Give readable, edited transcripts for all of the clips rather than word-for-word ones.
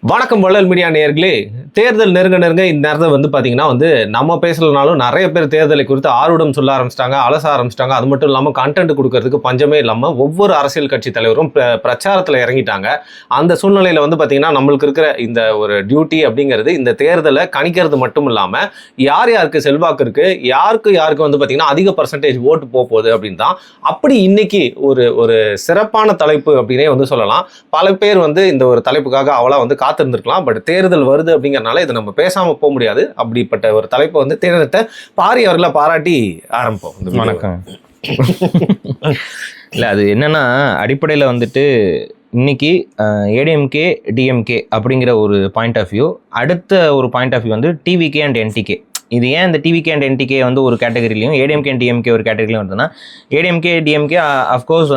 வணக்கம் வள்ளல் மீடியா நேயர்களே. தேர்தல் நெருங்க இந்த நேரத்தில் பார்த்தீங்கன்னா நம்ம பேசலனாலும் நிறைய பேர் தேர்தலை குறித்து ஆர்வம் சொல்ல ஆரம்பிச்சிட்டாங்க, அலச ஆரம்பிச்சிட்டாங்க. அது மட்டும் இல்லாமல் கண்டென்ட் கொடுக்கறதுக்கு பஞ்சமே இல்லாமல் ஒவ்வொரு அரசியல் கட்சி தலைவரும் பிரச்சாரத்தில் இறங்கிட்டாங்க. அந்த சூழ்நிலையில் பார்த்தீங்கன்னா நம்மளுக்கு இருக்கிற இந்த ஒரு டியூட்டி அப்படிங்கிறது இந்த தேர்தலை கணிக்கிறது மட்டும் இல்லாமல் யார் யாருக்கு செல்வாக்கு இருக்குது, யாருக்கு பார்த்தீங்கன்னா அதிக பர்சன்டேஜ் ஓட்டு போகுது அப்படின்னு தான். அப்படி இன்னைக்கு ஒரு சிறப்பான தலைப்பு அப்படின்னே சொல்லலாம். பல பேர் இந்த ஒரு தலைப்புக்காக அவளா காத்திருந்திருக்கலாம். பட் தேர்தல் வருது அப்படிங்கறனால இதை நம்ம பேசாம போக முடியாது. அப்படிப்பட்ட ஒரு தலைப்பை தேர்தலை பாரி அவர்களை பாராட்டி ஆரம்பிப்போம். வணக்கம். இல்லை, அது என்னன்னா அடிப்படையில் இன்னைக்கு ஏடிஎம்கே டிஎம்கே அப்படிங்கிற ஒரு பாயிண்ட் ஆஃப் வியூ, அடுத்த ஒரு point of view TVK and NTK. இது ஏன் இந்த டிவிகே அண்ட் என்டிகே ஒரு கேட்டகரிலையும் ஏடிஎம்கே அண்ட் டிஎம்கே ஒரு கேட்டகரிலையும் வருதுன்னா, ஏடிஎம்கே டிஎம்கே அஃப்கோர்ஸ்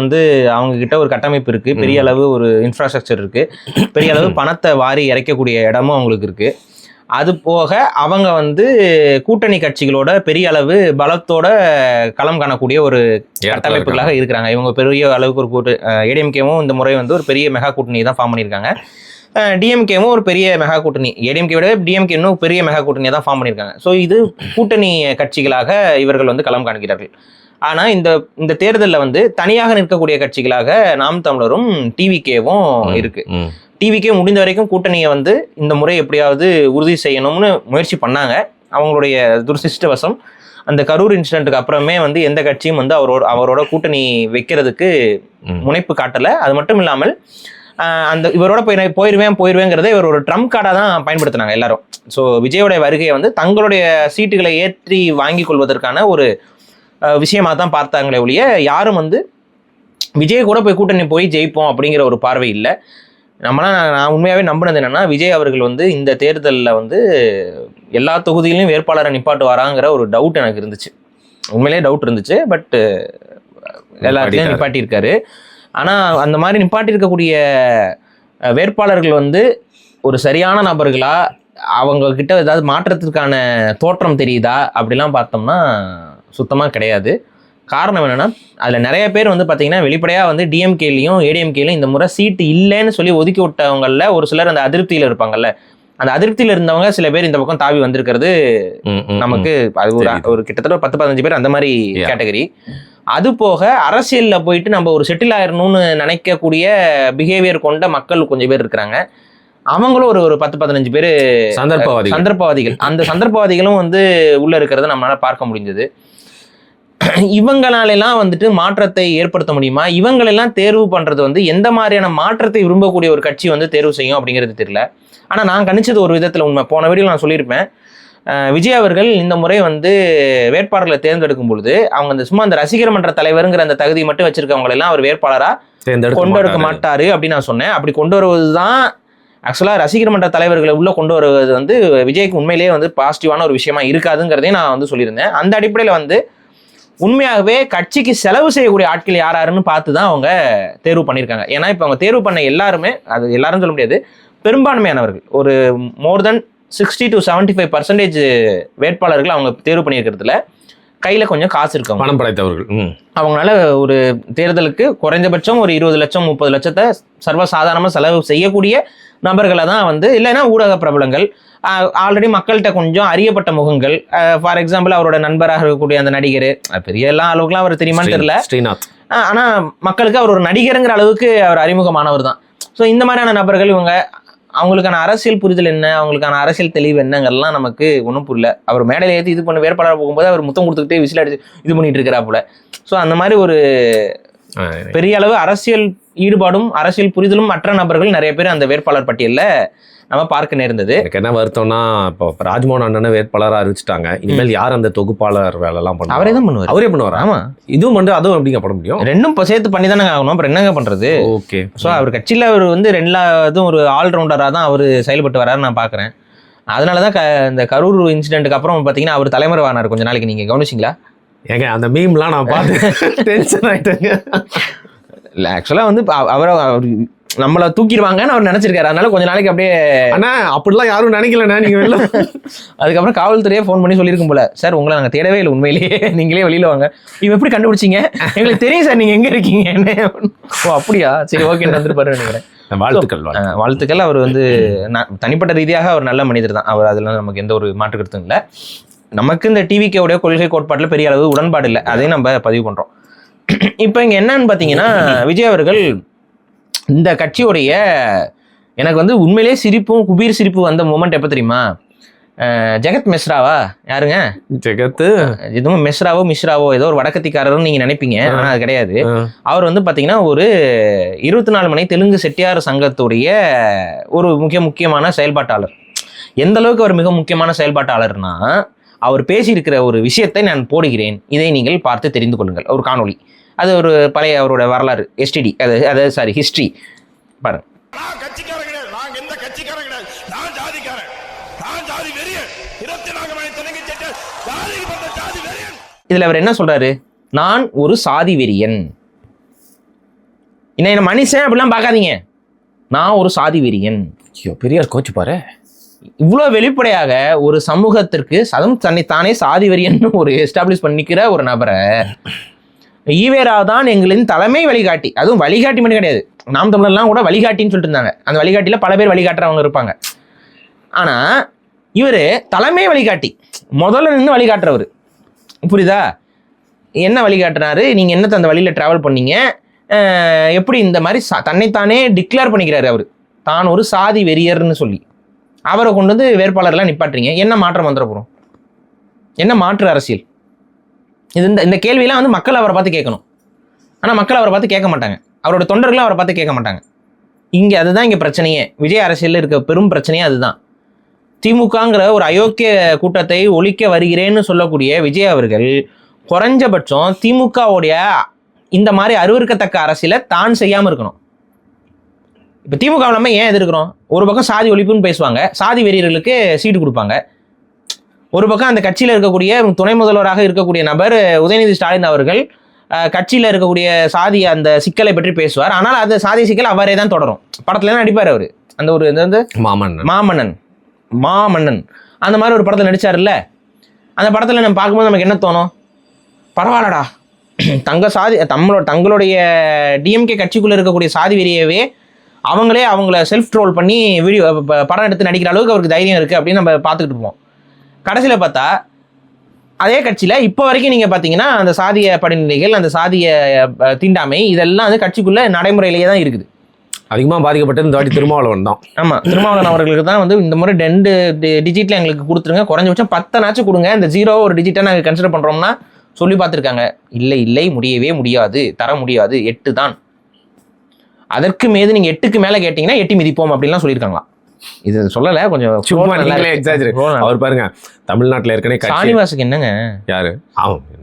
அவங்கக்கிட்ட ஒரு கட்டமைப்பு இருக்குது, பெரிய அளவு ஒரு இன்ஃப்ராஸ்ட்ரக்சர் இருக்குது, பெரிய அளவு பணத்தை வாரி இறைக்கக்கூடிய இடமும் அவங்களுக்கு இருக்குது. அது போக அவங்க கூட்டணி கட்சிகளோட பெரிய அளவு பலத்தோட களம் காணக்கூடிய ஒரு கட்டமைப்புகளாக இருக்கிறாங்க. இவங்க பெரிய அளவுக்கு ஒரு ஏடிஎம்கேவும் இந்த முறை ஒரு பெரிய மெகா கூட்டணி தான் ஃபார்ம் பண்ணியிருக்காங்க. டிஎம்கேவும் ஒரு பெரிய மெகா கூட்டணி, ஏடிஎம்கே விட டிஎம்கே இன்னும் பெரிய மெகா கூட்டணியை தான் ஃபார்ம் பண்ணியிருக்காங்க. ஸோ இது கூட்டணி கட்சிகளாக இவர்கள் களம் காண்கிறார்கள். ஆனால் இந்த தேர்தலில் தனியாக நிற்கக்கூடிய கட்சிகளாக நாம் தமிழரும் டிவிகேவும் இருக்கு. டிவிகே முடிந்த வரைக்கும் கூட்டணியை இந்த முறை எப்படியாவது உறுதி செய்யணும்னு முயற்சி பண்ணாங்க. அவங்களுடைய துரதிர்ஷ்டவசம் அந்த கரூர் இன்சிடென்ட்டுக்கு அப்புறமே எந்த கட்சியும் அவரோட கூட்டணி வைக்கிறதுக்கு முனைப்பு காட்டலை. அது மட்டும் இல்லாமல் இவரோட போயிருவேங்கிறத இவர் ஒரு ட்ரம்ப் கார்டாக தான் பயன்படுத்தினாங்க எல்லாரும். ஸோ விஜயோடைய வருகையை தங்களுடைய சீட்டுகளை ஏற்றி வாங்கி கொள்வதற்கான ஒரு விஷயமாக தான் பார்த்தாங்களே ஒழிய யாரும் விஜய் கூட கூட்டணி ஜெயிப்போம் அப்படிங்கிற ஒரு பார்வை இல்லை. நான் உண்மையாகவே நம்பினது என்னன்னா, விஜய் அவர்கள் இந்த தேர்தலில் எல்லா தொகுதியிலையும் வேட்பாளரை நிப்பாட்டுவாராங்கிற ஒரு டவுட் எனக்கு இருந்துச்சு. உண்மையிலேயே டவுட் இருந்துச்சு. பட் எல்லாத்தையும் நிப்பாட்டியிருக்காரு. ஆனால் அந்த மாதிரி நிப்பாட்டியிருக்கக்கூடிய வேட்பாளர்கள் ஒரு சரியான நபர்களா, அவங்க கிட்ட ஏதாவது மாற்றத்திற்கான தோற்றம் தெரியுதா அப்படிலாம் பார்த்தோம்னா சுத்தமாக கிடையாது. காரணம் என்னென்னா, அதில் நிறைய பேர் பார்த்தீங்கன்னா வெளிப்படையாக டிஎம்கேலையும் ஏடிஎம்கேலையும் இந்த முறை சீட்டு இல்லைன்னு சொல்லி ஒதுக்கி விட்டவங்களில் ஒரு சிலர் அந்த அதிருப்தியில் இருப்பாங்கல்ல. அந்த அதிருப்தியில் இருந்தவங்க சில பேர் இந்த பக்கம் தாவி வந்திருக்கிறது நமக்கு அது ஒரு கிட்டத்தட்ட 10-15 பேர் அந்த மாதிரி கேட்டகரி. அது போக அரசியலில் போயிட்டு நம்ம ஒரு செட்டில் ஆயிடணும்னு நினைக்கக்கூடிய பிஹேவியர் கொண்ட மக்கள் கொஞ்சம் பேர் இருக்கிறாங்க. அவங்களும் ஒரு 10-15 பேர் சந்தர்ப்பவாதிகள். அந்த சந்தர்ப்பவாதிகளும் உள்ள இருக்கிறத நம்மளால பார்க்க முடிஞ்சது. இவங்களாலெல்லாம் மாற்றத்தை ஏற்படுத்த முடியுமா? இவங்களெல்லாம் தேர்வு பண்றது எந்த மாதிரியான மாற்றத்தை விரும்பக்கூடிய ஒரு கட்சி தேர்வு செய்யும் அப்படிங்கிறது தெரியல. ஆனால் நான் கணிச்சது ஒரு விதத்தில் உண்மை. போன வீடியோவில் நான் சொல்லியிருப்பேன், விஜய் அவர்கள் இந்த முறை வேட்பாளர்களை தேர்ந்தெடுக்கும் பொழுது அவங்க சும்மா அந்த ரசிகர் மன்ற தலைவருங்கிற அந்த தகுதி மட்டும் வச்சிருக்கவங்களெல்லாம் அவர் வேட்பாளராக கொண்டு எடுக்க மாட்டாரு அப்படின்னு நான் சொன்னேன். அப்படி கொண்டு வருவது தான் ஆக்சுவலாக ரசிகர் மன்ற தலைவர்களை உள்ள கொண்டு வருவது விஜய்க்கு உண்மையிலேயே பாசிட்டிவான ஒரு விஷயமா இருக்காதுங்கிறதையும் நான் சொல்லியிருந்தேன். அந்த அடிப்படையில் உண்மையாகவே கட்சிக்கு செலவு செய்யக்கூடிய ஆட்கள் யாருன்னு பார்த்து தான் அவங்க தேர்வு பண்ணியிருக்காங்க. ஏன்னா இப்போ அவங்க தேர்வு பண்ண எல்லாருமே, அது எல்லாரும் சொல்ல முடியாது, பெரும்பான்மையானவர்கள் ஒரு மோர் தென் 60 to 75% வேட்பாளர்கள் அவங்க தேர்வு பண்ணியிருக்கிறதுல கையில் கொஞ்சம் காசு இருக்காங்க, பணம் படைத்தவர்கள். அவங்களால ஒரு தேர்தலுக்கு குறைஞ்சபட்சம் ஒரு 20 லட்சம் 30 லட்சத்தை சர்வசாதாரணமாக செலவு செய்யக்கூடிய நபர்களை தான் இல்லைன்னா ஊடக பிரபலங்கள், ஆல்ரெடி மக்கள்கிட்ட கொஞ்சம் அறியப்பட்ட முகங்கள். ஃபார் எக்ஸாம்பிள் அவரோட நண்பராக இருக்கக்கூடிய அந்த நடிகர், பெரிய எல்லாம் அளவுக்குலாம் அவர் தெரியுமான்னு தெரியல, ஸ்ரீநாத். ஆனால் மக்களுக்கு அவர் ஒரு நடிகருங்கிற அளவுக்கு அவர் அறிமுகமானவர் தான். ஸோ இந்த மாதிரியான நபர்கள் இவங்க அவங்களுக்கான அரசியல் புரிதல் என்ன, அவங்களுக்கான அரசியல் தெளிவு என்னங்கள்லாம் நமக்கு ஒன்றும் புரியல. அவர் மேடையில் ஏற்றி இது பண்ண வேட்பாளர் போகும்போது அவர் முத்தம் கொடுத்துக்கிட்டே விசில் அடிச்சு இது பண்ணிட்டு இருக்கிறாப்புல. ஸோ அந்த மாதிரி ஒரு பெரிய அளவு அரசியல் ஈடுபாடும் அரசியல் புரிதலும் மற்ற நபர்கள் நிறைய பேர் அந்த வேட்பாளர் பட்டியலில் நம்ம பார்க்க நேர்ந்தது. எனக்கு என்ன வருத்தம்னா, இப்போ ராஜ்மோகன் அண்ணனை வேட்பாளராக அறிவிச்சிட்டாங்க. இனிமேல் யார் அந்த தொகுப்பாளர் வேலைலாம் பண்ணுவாங்க? அவரே தான் பண்ணுவார். அவரே பண்ணுவார். ஆமாம், இதுவும் அதுவும் எப்படிங்க பண்ண முடியும்? ரெண்டும் இப்போ சேர்த்து பண்ணி தானே ஆகணும். அப்புறம் என்னங்க பண்ணுறது? ஓகே. ஸோ அவர் கட்சியில் அவர் ரெண்டாவதும் ஒரு ஆல்ரவுண்டராக தான் அவர் செயல்பட்டு வராருன்னு நான் பார்க்குறேன். அதனால தான் இந்த கரூர் இன்சிடென்ட்டுக்கு அப்புறம் பார்த்தீங்கன்னா அவர் தலைமறைவானார் கொஞ்ச நாளைக்கு. நீங்கள் கவனிச்சிங்களா? ஏங்க அந்த மீம்லாம் நான் பார்த்து டென்ஷன் ஆகிட்டேங்க. இல்லை, ஆக்சுவலாக அவரை நம்மளை தூக்கிடுவாங்கன்னு அவர் நினைச்சிருக்காரு. அதனால கொஞ்ச நாளைக்கு அப்படியே அண்ணா அப்படிலாம் யாரும் நினைக்கலண்ணா நீங்க வெளில. அதுக்கப்புறம் காவல்துறையே ஃபோன் பண்ணி சொல்லியிருக்கும் போல, சார் உங்களை நாங்கள் தேடவே இல்லை, உண்மையிலேயே நீங்களே வெளியில வாங்க. இவன் எப்படி கண்டுபிடிச்சிங்க? எங்களுக்கு தெரியும் சார் நீங்க எங்க இருக்கீங்கன்னு. ஓ அப்படியா, சரி ஓகே வந்துருப்பாரு நினைக்கிறேன். வாழ்த்துக்கள். அவர் வந்து தனிப்பட்ட ரீதியாக அவர் நல்ல மனிதர் தான். அவர் அதில் நமக்கு எந்த ஒரு மாற்று கருத்தும் இல்லை. நமக்கு இந்த டிவிகேவுடைய கொள்கை கோட்பாட்டில் பெரிய அளவு உடன்பாடு இல்லை, அதையும் நம்ம பதிவு பண்ணுறோம். இப்போ இங்கே என்னன்னு பார்த்தீங்கன்னா, விஜய் அவர்கள் இந்த கட்சியுடைய எனக்கு வந்து உண்மையிலே சிரிப்பும் குபீர் சிரிப்பு வந்த மூமெண்ட் எப்போ தெரியுமா? ஜெகத் மிஸ்ராவா யாருங்க? ஜெகத் எதுவும் மிஸ்ராவோ ஏதோ ஒரு வடக்கத்திக்காரர்னு நீங்க நினைப்பீங்க, ஆனா அது கிடையாது. அவர் வந்து பாத்தீங்கன்னா ஒரு 24 மணி தெலுங்கு செட்டியார் சங்கத்துடைய ஒரு முக்கியமான செயல்பாட்டாளர். எந்த அளவுக்கு அவர் மிக முக்கியமான செயல்பாட்டாளர்னா, அவர் பேசியிருக்கிற ஒரு விஷயத்தை நான் போடுகிறேன், இதை நீங்கள் பார்த்து தெரிந்து கொள்ளுங்கள். ஒரு காணொளி, அது ஒரு பழைய அவரோட வரலாறு, எஸ்டிடி அதாவது ஹிஸ்டரி பாருங்க. இதுல அவர் என்ன சொல்றாரு? நான் ஒரு சாதி வெறியன். என்ன மனுஷன் அப்படிலாம் பார்க்காதீங்க, நான் ஒரு சாதி வெறியன். பெரியார் கோச்சு பாரு. இவ்வளவு வெளிப்படையாக ஒரு சமூகத்திற்கு தன்னைத்தானே சாதி வெறியன் ஒரு எஸ்டாப்ளிஷ் பண்ணிக்கிற ஒரு நபரை ஈவேரா தான் எங்களின் தலைமை வழிகாட்டி, அதுவும் வழிகாட்டி மட்டும் கிடையாது, நாம் தமிழர்லாம் கூட வழிகாட்டின்னு சொல்லிட்டு இருந்தாங்க. அந்த வழிகாட்டியில பல பேர் வழிகாட்டுறவங்க இருப்பாங்க. ஆனா இவரு தலைமை வழிகாட்டி, முதல்ல நின்று வழிகாட்டுறவர். புரியுதா? என்ன வழிகாட்டுறாரு, நீங்க என்னத்த அந்த வழியில டிராவல் பண்ணீங்க, எப்படி இந்த மாதிரி தன்னைத்தானே டிக்ளேர் பண்ணிக்கிறாரு. அவர் தான் ஒரு சாதி வெறியர்னு சொல்லி அவரை கொண்டு வந்து வேட்பாளர்லாம் நிப்பாட்டுறீங்க. என்ன மாற்றம் வந்துட போறோம்? என்ன மாற்று அரசியல் இது? இந்த கேள்வியெல்லாம் வந்து மக்கள் அவரை பார்த்து கேட்கணும். ஆனா மக்கள் அவரை பார்த்து கேட்க மாட்டாங்க, அவரோட தொண்டர்களும் அவரை பார்த்து கேட்க மாட்டாங்க. இங்க அதுதான் இங்க பிரச்சனையே, விஜய் அரசியல்ல இருக்க பெரும் பிரச்சனையே அதுதான். திமுகங்கிற ஒரு அயோக்கிய கூட்டத்தை ஒழிக்க வருகிறேன்னு சொல்லக்கூடிய விஜய் அவர்கள் குறைஞ்சபட்சம் திமுகவுடைய இந்த மாதிரி அருவருக்கத்தக்க அரசியலை தான் செய்யாமல் இருக்கணும். இப்போ திமுக நம்ம ஏன் எதிர்க்கிறோம்? ஒரு பக்கம் சாதி ஒழிப்புன்னு பேசுவாங்க, சாதி வெறியர்களுக்கு சீட்டு கொடுப்பாங்க. ஒரு பக்கம் அந்த கட்சியில் இருக்கக்கூடிய துணை முதல்வராக இருக்கக்கூடிய நபர் உதயநிதி ஸ்டாலின் அவர்கள் கட்சியில் இருக்கக்கூடிய சாதி அந்த சிக்கலை பற்றி பேசுவார். ஆனால் அந்த சாதி சிக்கல் அவரே தான் தொடரும். படத்துல தான் நடிப்பார் அவர். அந்த ஒரு வந்து மாமன்னன் அந்த மாதிரி ஒரு படத்தில் நடிச்சார்ல. அந்த படத்தில் நம்ம பார்க்கும்போது நமக்கு என்ன தோணும்? பரவாயில்லடா, தங்களுடைய டிஎம்கே கட்சிக்குள்ளே இருக்கக்கூடிய சாதி வெறியவே அவங்கள செல்ஃப் ட்ரோல் பண்ணி வீடியோ படம் எடுத்து நடிக்கிற அளவுக்கு அவருக்கு தைரியம் இருக்குது அப்படின்னு நம்ம பார்த்துக்கிட்டு இருப்போம். கடைசியில் பார்த்தா அதே கட்சியில் இப்போ வரைக்கும் நீங்கள் பார்த்தீங்கன்னா அந்த சாதிய படிநிலைகள், அந்த சாதிய தீண்டாமை இதெல்லாம் வந்து கட்சிக்குள்ளே நடைமுறையிலேயே தான் இருக்குது. அதிகமாக பாதிக்கப்பட்டது இந்த வாட்டி திருமாவளவன் தான். ஆமாம், திருமாவளவன் அவர்களுக்கு தான் வந்து இந்த முறை 2 டிஜிட்டில் எங்களுக்கு கொடுத்துருங்க, குறைஞ்சபட்சம் 10 கொடுங்க, இந்த 0 ஒரு டிஜிட்டாக நாங்கள் கன்சிடர் பண்ணுறோம்னா சொல்லி பார்த்துருக்காங்க. இல்லை முடியவே முடியாது, தர முடியாது, 8 தான். அதற்கு மீது நீங்கள் 8க்கு மேலே கேட்டிங்கன்னா 8 மிதிப்போம் அப்படின்லாம் சொல்லியிருக்காங்களா? இது சொல்லலை, கொஞ்சம் அவர் பாருங்க. தமிழ்நாட்டில் ஏற்கனவே சானிவாசுக்கு என்னங்க யாரு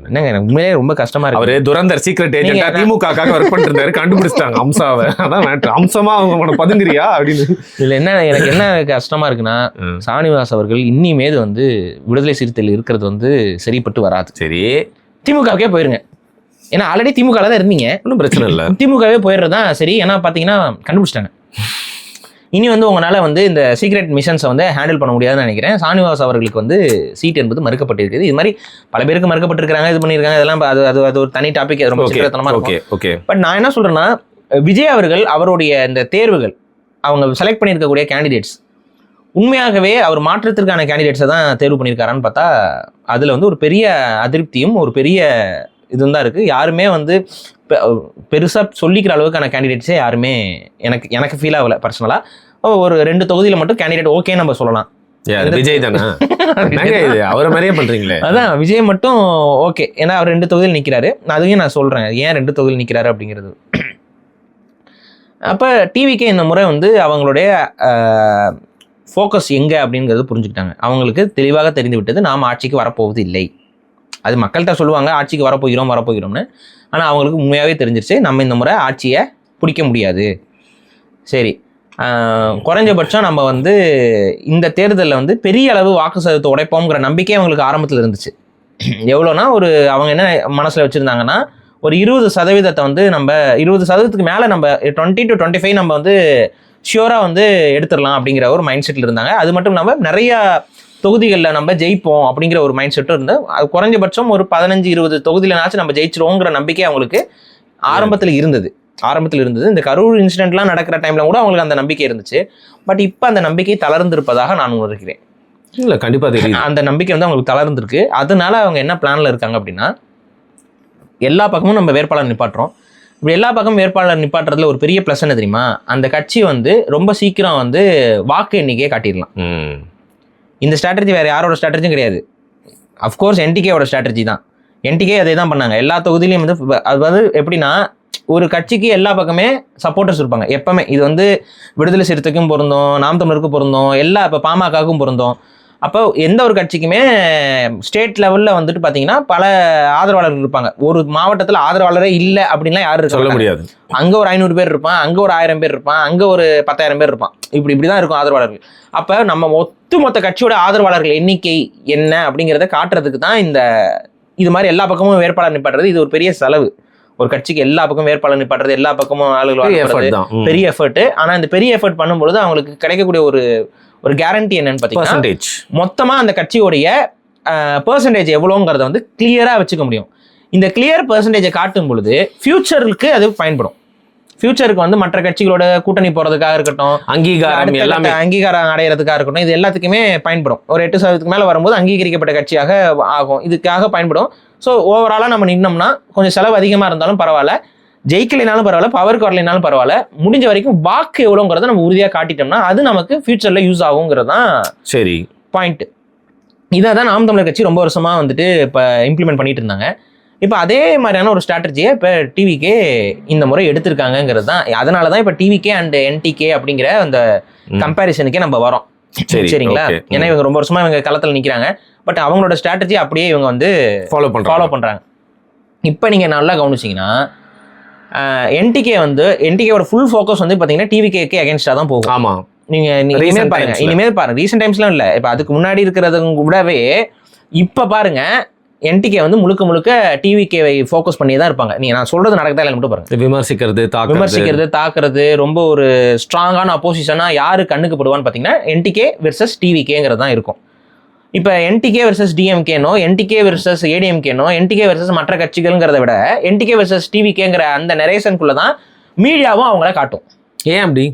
என்னங்க எனக்கு உண்மையிலே ரொம்ப கஷ்டமா இருக்கு. அவரு துரந்தர் சீக்ரெட் ஏஜென்ட்டா திமுகக்காக ஒர்க் பண்ணிட்டு இருந்தாரு, கண்டுபிடிச்சிட்டாங்க அம்சாவை. அதான் அம்சமா அவங்க பதுங்குறியா அப்படின்னு. இதுல என்ன எனக்கு என்ன கஷ்டமா இருக்குன்னா, சானிவாஸ் அவர்கள் இன்னிமேது வந்து விடுதலை சிறுத்தையில் இருக்கிறது வந்து சரிப்பட்டு வராது. சரி, திமுகவுக்கே போயிருங்க. ஏன்னா ஆல்ரெடி திமுக தான் இருந்தீங்க, ஒன்றும் பிரச்சனை இல்லை, திமுகவே போயிடுறதுதான் சரி. ஏன்னா பாத்தீங்கன்னா கண்டுபிடிச்சிட்டாங்க. இனி வந்து உங்களால் வந்து இந்த சீக்ரெட் மிஷன்ஸை வந்து ஹேண்டில் பண்ண முடியாதுன்னு நினைக்கிறேன். சானிவாஸ் அவர்களுக்கு வந்து சீட் என்பது மறுக்கப்பட்டிருக்குது. இது மாதிரி பல பேருக்கு மறுக்கப்பட்டிருக்காங்க, இது பண்ணியிருக்காங்க. இதெல்லாம் அது ஒரு தனி டாபிக், அது ரொம்ப சீக்கிரத்தனமாக இருக்கும். பட் நான் என்ன சொல்கிறேன்னா, விஜய் அவர்கள் அவருடைய இந்த தேர்வுகள், அவங்க செலக்ட் பண்ணியிருக்கக்கூடிய கேண்டிடேட்ஸ் உண்மையாகவே அவர் மாற்றத்திற்கான கேண்டிடேட்ஸை தான் தேர்வு பண்ணியிருக்காரான்னு பார்த்தா அதில் வந்து ஒரு பெரிய அதிருப்தியும் ஒரு பெரிய இதுவும் தான் இருக்குது. யாருமே வந்து பெருசாக சொல்லிக்கிற அளவுக்கான கேண்டிடேட்ஸே யாருமே எனக்கு ஃபீல் ஆகலை பர்சனலாக. ஒரு 2 தொகுதியில் மட்டும் கேண்டிடேட் ஓகே நம்ம சொல்லலாம். விஜய் தானே அவரை மாதிரியே பண்றீங்களே. அதான் விஜய் மட்டும் ஓகே, ஏன்னா அவர் 2 தொகுதியில் நிற்கிறாரு. அதையும் நான் சொல்கிறேன் ஏன் 2 தொகுதியில் நிற்கிறாரு அப்படிங்கிறது. அப்போ டிவிக்கே இந்த முறை வந்து அவங்களுடைய ஃபோக்கஸ் எங்கே அப்படிங்கிறது புரிஞ்சுக்கிட்டாங்க. அவங்களுக்கு தெளிவாக தெரிந்து விட்டது, நாம் ஆட்சிக்கு வரப்போவது இல்லை. அது மக்கள்கிட்ட சொல்லுவாங்க ஆட்சிக்கு வரப்போகிறோம்னு. ஆனால் அவங்களுக்கு உண்மையாகவே தெரிஞ்சிருச்சு, நம்ம இந்த முறை ஆட்சியை பிடிக்க முடியாது. சரி, குறைஞ்சபட்சம் நம்ம வந்து இந்த தேர்தலில் வந்து பெரிய அளவு வாக்கு சதவீதத்தை உடைப்போங்கிற நம்பிக்கை அவங்களுக்கு ஆரம்பத்தில் இருந்துச்சு. எவ்வளோனா அவங்க என்ன மனசில் வச்சுருந்தாங்கன்னா, ஒரு 20% வந்து நம்ம 20%க்கு மேலே நம்ம 20 to 25 நம்ம வந்து ஷியோராக வந்து எடுத்துடலாம் அப்படிங்கிற ஒரு மைண்ட் செட்டில் இருந்தாங்க. அது மட்டும் இல்லாமல் நிறையா தொகுதிகளில் நம்ம ஜெயிப்போம் அப்படிங்கிற ஒரு மைண்ட் செட்டும் இருந்து, அது குறைஞ்சபட்சம் ஒரு 15-20 தொகுதியிலனாச்சும் நம்ம ஜெயிச்சிருவோங்கிற நம்பிக்கை அவங்களுக்கு ஆரம்பத்தில் இருந்தது. ஆரம்பத்தில் இருந்தது. இந்த கரூர் இன்சிடென்ட்லாம் நடக்கிற டைம்ல கூட அவங்களுக்கு அந்த நம்பிக்கை இருந்துச்சு. பட் இப்போ அந்த நம்பிக்கை தளர்ந்திருப்பதாக நான் உணர்கிறேன். இல்லை கண்டிப்பாக தெரியும். அந்த நம்பிக்கை வந்து அவங்களுக்கு தளர்ந்திருக்கு. அதனால அவங்க என்ன பிளான்ல இருக்காங்க அப்படின்னா, எல்லா பக்கமும் நம்ம வேட்பாளர் நிப்பாட்டுறோம். இப்படி எல்லா பக்கமும் வேட்பாளர் நிப்பாட்டுறதுல ஒரு பெரிய ப்ளஸ் என்ன தெரியுமா, அந்த கட்சி வந்து ரொம்ப சீக்கிரம் வந்து வாக்கு எண்ணிக்கையை காட்டிடலாம். இந்த ஸ்ட்ராட்டஜி வேற யாரோட ஸ்ட்ராட்டஜியும் கிடையாது. அஃப்கோர்ஸ் என்டிகேவோட ஸ்ட்ராட்டஜி தான். என்டிகே அதே தான் பண்ணாங்க. எல்லா தொகுதியிலையும் வந்து அது வந்து எப்படின்னா, ஒரு கட்சிக்கு எல்லா பக்கமே சப்போர்ட்டர்ஸ் இருப்பாங்க எப்பவுமே. இது வந்து விடுதலை சிறுத்தைக்கும் பொருந்தும், நாம் தமிழருக்கும் பொருந்தும், எல்லா இப்போ பாமகவுக்கும் பொருந்தும். அப்போ எந்த ஒரு கட்சிக்குமே ஸ்டேட் லெவலில் வந்துட்டு பார்த்தீங்கன்னா பல ஆதரவாளர்கள் இருப்பாங்க. ஒரு மாவட்டத்தில் ஆதரவாளரே இல்லை அப்படின்லாம் யாரும் சொல்ல முடியாது. அங்கே ஒரு 500 பேர் இருப்பான், அங்கே ஒரு 1000 பேர் இருப்பான், அங்கே ஒரு 10,000 பேர் இருப்பான். இப்படி தான் இருக்கும் ஆதரவாளர்கள். அப்போ நம்ம ஒட்டுமொத்த கட்சியோட ஆதரவாளர்கள் எண்ணிக்கை என்ன அப்படிங்கிறத காட்டுறதுக்கு தான் இது மாதிரி எல்லா பக்கமும் வேட்பாளர் நிப்பாட்டுறது. இது ஒரு பெரிய செலவு. ஒரு கட்சிக்கு எல்லா பக்கமும் வேட்பாளர் நிப்பாட்டுறது, எல்லா பக்கமும் ஆளுகள் பெரிய எஃபர்ட். ஆனால் இந்த பெரிய எஃபர்ட் பண்ணும்பொழுது அவங்களுக்கு கிடைக்கக்கூடிய ஒரு கேரண்டி என்னன்னு பார்த்தீங்கன்னா, மொத்தமா அந்த கட்சியோடைய பெர்சன்டேஜ் எவ்வளோங்கிறத வந்து கிளியரா வச்சுக்க முடியும். இந்த கிளியர் பெர்சன்டேஜை காட்டும் பொழுது ஃபியூச்சருக்கு அது பயன்படும். ஃபியூச்சருக்கு வந்து மற்ற கட்சிகளோட கூட்டணி போறதுக்காக இருக்கட்டும், அங்கீகாரம் அடையிறதுக்காக இருக்கட்டும், இது எல்லாத்துக்குமே பயன்படும். ஒரு 8% மேல வரும்போது அங்கீகரிக்கப்பட்ட கட்சியாக ஆகும். இதுக்காக பயன்படும். ஸோ ஓவராலா நம்ம நின்னோம்னா கொஞ்சம் செலவு அதிகமா இருந்தாலும் பரவாயில்ல, ஜெயிக்கலைனாலும் பரவாயில்ல, பவருக்கு வரலைனாலும் பரவாயில்ல, முடிஞ்ச வரைக்கும் வாக்கு எவ்வளோங்கிறத நம்ம உறுதியாக காட்டிட்டோம்னா அது நமக்கு ஃபியூச்சர்ல யூஸ் ஆகுங்கிறது தான் சரி பாயிண்ட். இதை தான் நாம் தமிழர் கட்சி ரொம்ப வருஷமா வந்துட்டு இப்போ இம்ப்ளிமெண்ட் பண்ணிட்டு இருந்தாங்க. இப்போ அதே மாதிரியான ஒரு ஸ்ட்ராட்டஜியை இப்போ டிவிகே இந்த முறை எடுத்திருக்காங்கிறது தான். அதனால தான் இப்போ டிவிகே அண்ட் என்டிகே அப்படிங்கிற அந்த கம்பேரிசனுக்கே நம்ம வரோம். சரிங்களா? ஏன்னா இவங்க ரொம்ப வருஷமா இவங்க களத்தில் நிற்கிறாங்க. பட் அவங்களோட ஸ்ட்ராட்டஜி அப்படியே இவங்க வந்து ஃபாலோ பண்ணுறாங்க. இப்போ நீங்கள் நல்லா கவனிச்சிங்கன்னா, என்டிகேவோட ஃபுல் ஃபோக்கஸ் வந்து பார்த்தீங்கன்னா டிவிகேக்கு அகேன்ஸ்டாக தான் போகும். ஆமாம், நீங்கள் இனிமேல் பாருங்க. ரீசெண்ட் டைம்ஸ்லாம் இல்லை, இப்போ அதுக்கு முன்னாடி இருக்கிறது கூடவே இப்போ பாருங்க, என்டிகே வந்து முழுக்க டிவிகேவை ஃபோக்கஸ் பண்ணி தான் இருப்பாங்க. நான் சொல்றது நடக்குதா இல்லை மட்டும் பாருங்க. விமர்சிக்கிறது, தாக்குறது, ரொம்ப ஒரு ஸ்ட்ராங்கான அப்போசிஷனா யாரு கண்ணுக்கு படுவான்னு பார்த்தீங்கன்னா என்டிகே வெர்சஸ் டிவிகேங்கிறது தான் இருக்கும். இப்போ என்டிகே வெர்சஸ் டிஎம்கேனோ, என்டிகே வெர்சஸ் ஏடிஎம்கேனோ, என்டிகே வெர்சஸ் மற்ற கட்சிகள்ங்கிறத விட என்டிகே வெர்சஸ் டிவிகேங்கிற அந்த நரேஷனுக்குள்ள தான் மீடியாவும் அவங்கள காட்டும். ஏன் அப்படி?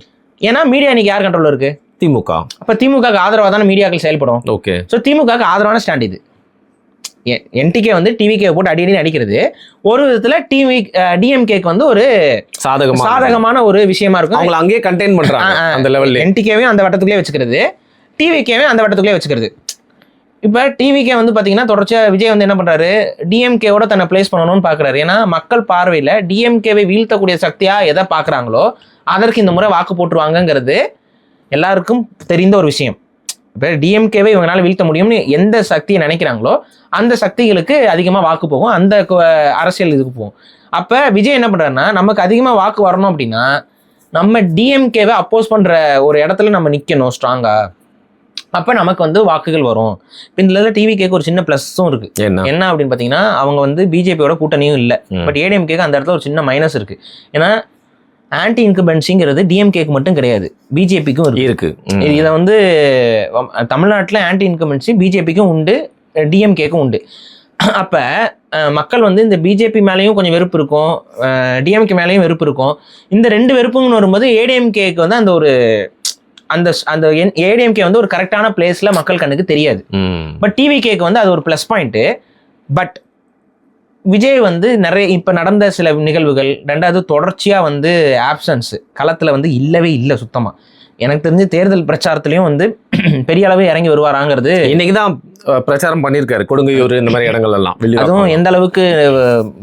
ஏன்னா மீடியா இன்னைக்கு யார் கண்ட்ரோல்ல இருக்கு? திமுக. அப்போ திமுகவுக்கு ஆதரவாக தானே மீடியாக்கள் செயல்படும். ஓகே. ஸோ திமுகவுக்கு ஆதரவான ஸ்டாண்ட் இது. என்டிகே வந்து டிவிகே போட்டு அடி அடிக்கிறது ஒரு விதத்துல டிஎம்கேக்கு வந்து ஒரு சாதகமான ஒரு விஷயமா இருக்கும். அவங்க அங்கேயே கண்டெயின் பண்றாங்க அந்த லெவல்ல. என்டிகேவையும் அந்த வட்டத்துக்குள்ளே வச்சுக்கிறது, டிவிகேவையும் அந்த வட்டத்துக்குள்ளே வச்சுக்கிறது. இப்போ டிவிகே வந்து பார்த்தீங்கன்னா தொடர்ச்சியாக விஜய் வந்து என்ன பண்ணுறாரு, டிஎம்கேவோட தன்னை பிளேஸ் பண்ணணும்னு பார்க்குறாரு. ஏன்னா மக்கள் பார்வையில் டிஎம்கேவை வீழ்த்தக்கூடிய சக்தியாக எதை பார்க்குறாங்களோ அதற்கு இந்த முறை வாக்கு போட்டுருவாங்கங்கிறது எல்லாருக்கும் தெரிந்த ஒரு விஷயம். இப்போ டிஎம்கேவை இவங்களால வீழ்த்த முடியும்னு எந்த சக்தியை நினைக்கிறாங்களோ அந்த சக்திகளுக்கு அதிகமாக வாக்கு போகும், அந்த அரசியல் இதுக்கு போகும். அப்போ விஜய் என்ன பண்ணுறாருன்னா, நமக்கு அதிகமாக வாக்கு வரணும் அப்படின்னா நம்ம டிஎம்கேவை அப்போஸ் பண்ணுற ஒரு இடத்துல நம்ம நிற்கணும் ஸ்ட்ராங்காக. அப்போ நமக்கு வந்து வாக்குகள் வரும். இப்போ இந்த டிவிகேக்கு ஒரு சின்ன ப்ளஸ்ஸும் இருக்கு. என்ன அப்படின்னு பார்த்தீங்கன்னா, அவங்க வந்து பிஜேபியோட கூட்டணியும் இல்லை. பட் ஏடிஎம்கேக்கு அந்த இடத்துல ஒரு சின்ன மைனஸ் இருக்கு. ஏன்னா ஆன்டி இன்கம்பன்சிங்கிறது டிஎம்கேக்கு மட்டும் கிடையாது, பிஜேபிக்கும் இருக்கு. இதை வந்து தமிழ்நாட்டில் ஆன்டி இன்கம்பன்சி பிஜேபிக்கும் உண்டு, டிஎம்கேக்கும் உண்டு. அப்போ மக்கள் வந்து இந்த பிஜேபி மேலேயும் கொஞ்சம் வெறுப்பு இருக்கும், டிஎம்கே மேலேயும் வெறுப்பு இருக்கும். இந்த ரெண்டு வெறுப்புன்னு வரும்போது ஏடிஎம்கேக்கு வந்து அந்த ஏடிஎம்கே வந்து ஒரு கரெக்டான பிளேஸ்ல மக்கள் கண்ணுக்கு தெரியாது. பட் டிவிகேக்கு வந்து அது ஒரு ப்ளஸ் பாயிண்ட். பட் விஜய் வந்து நிறைய இப்போ நடந்த சில நிகழ்வுகள், ரெண்டாவது தொடர்ச்சியாக வந்து ஆப்சன்ஸ் களத்தில் வந்து இல்லவே இல்லை சுத்தமாக. எனக்கு தெரிஞ்சு தேர்தல் பிரச்சாரத்துலையும் வந்து பெரிய அளவு இறங்கி வருவாராங்கிறது. இன்னைக்கு தான் பிரச்சாரம் பண்ணியிருக்காரு கொடுங்கையூர் இந்த மாதிரி இடங்கள் எல்லாம். அதுவும் எந்த அளவுக்கு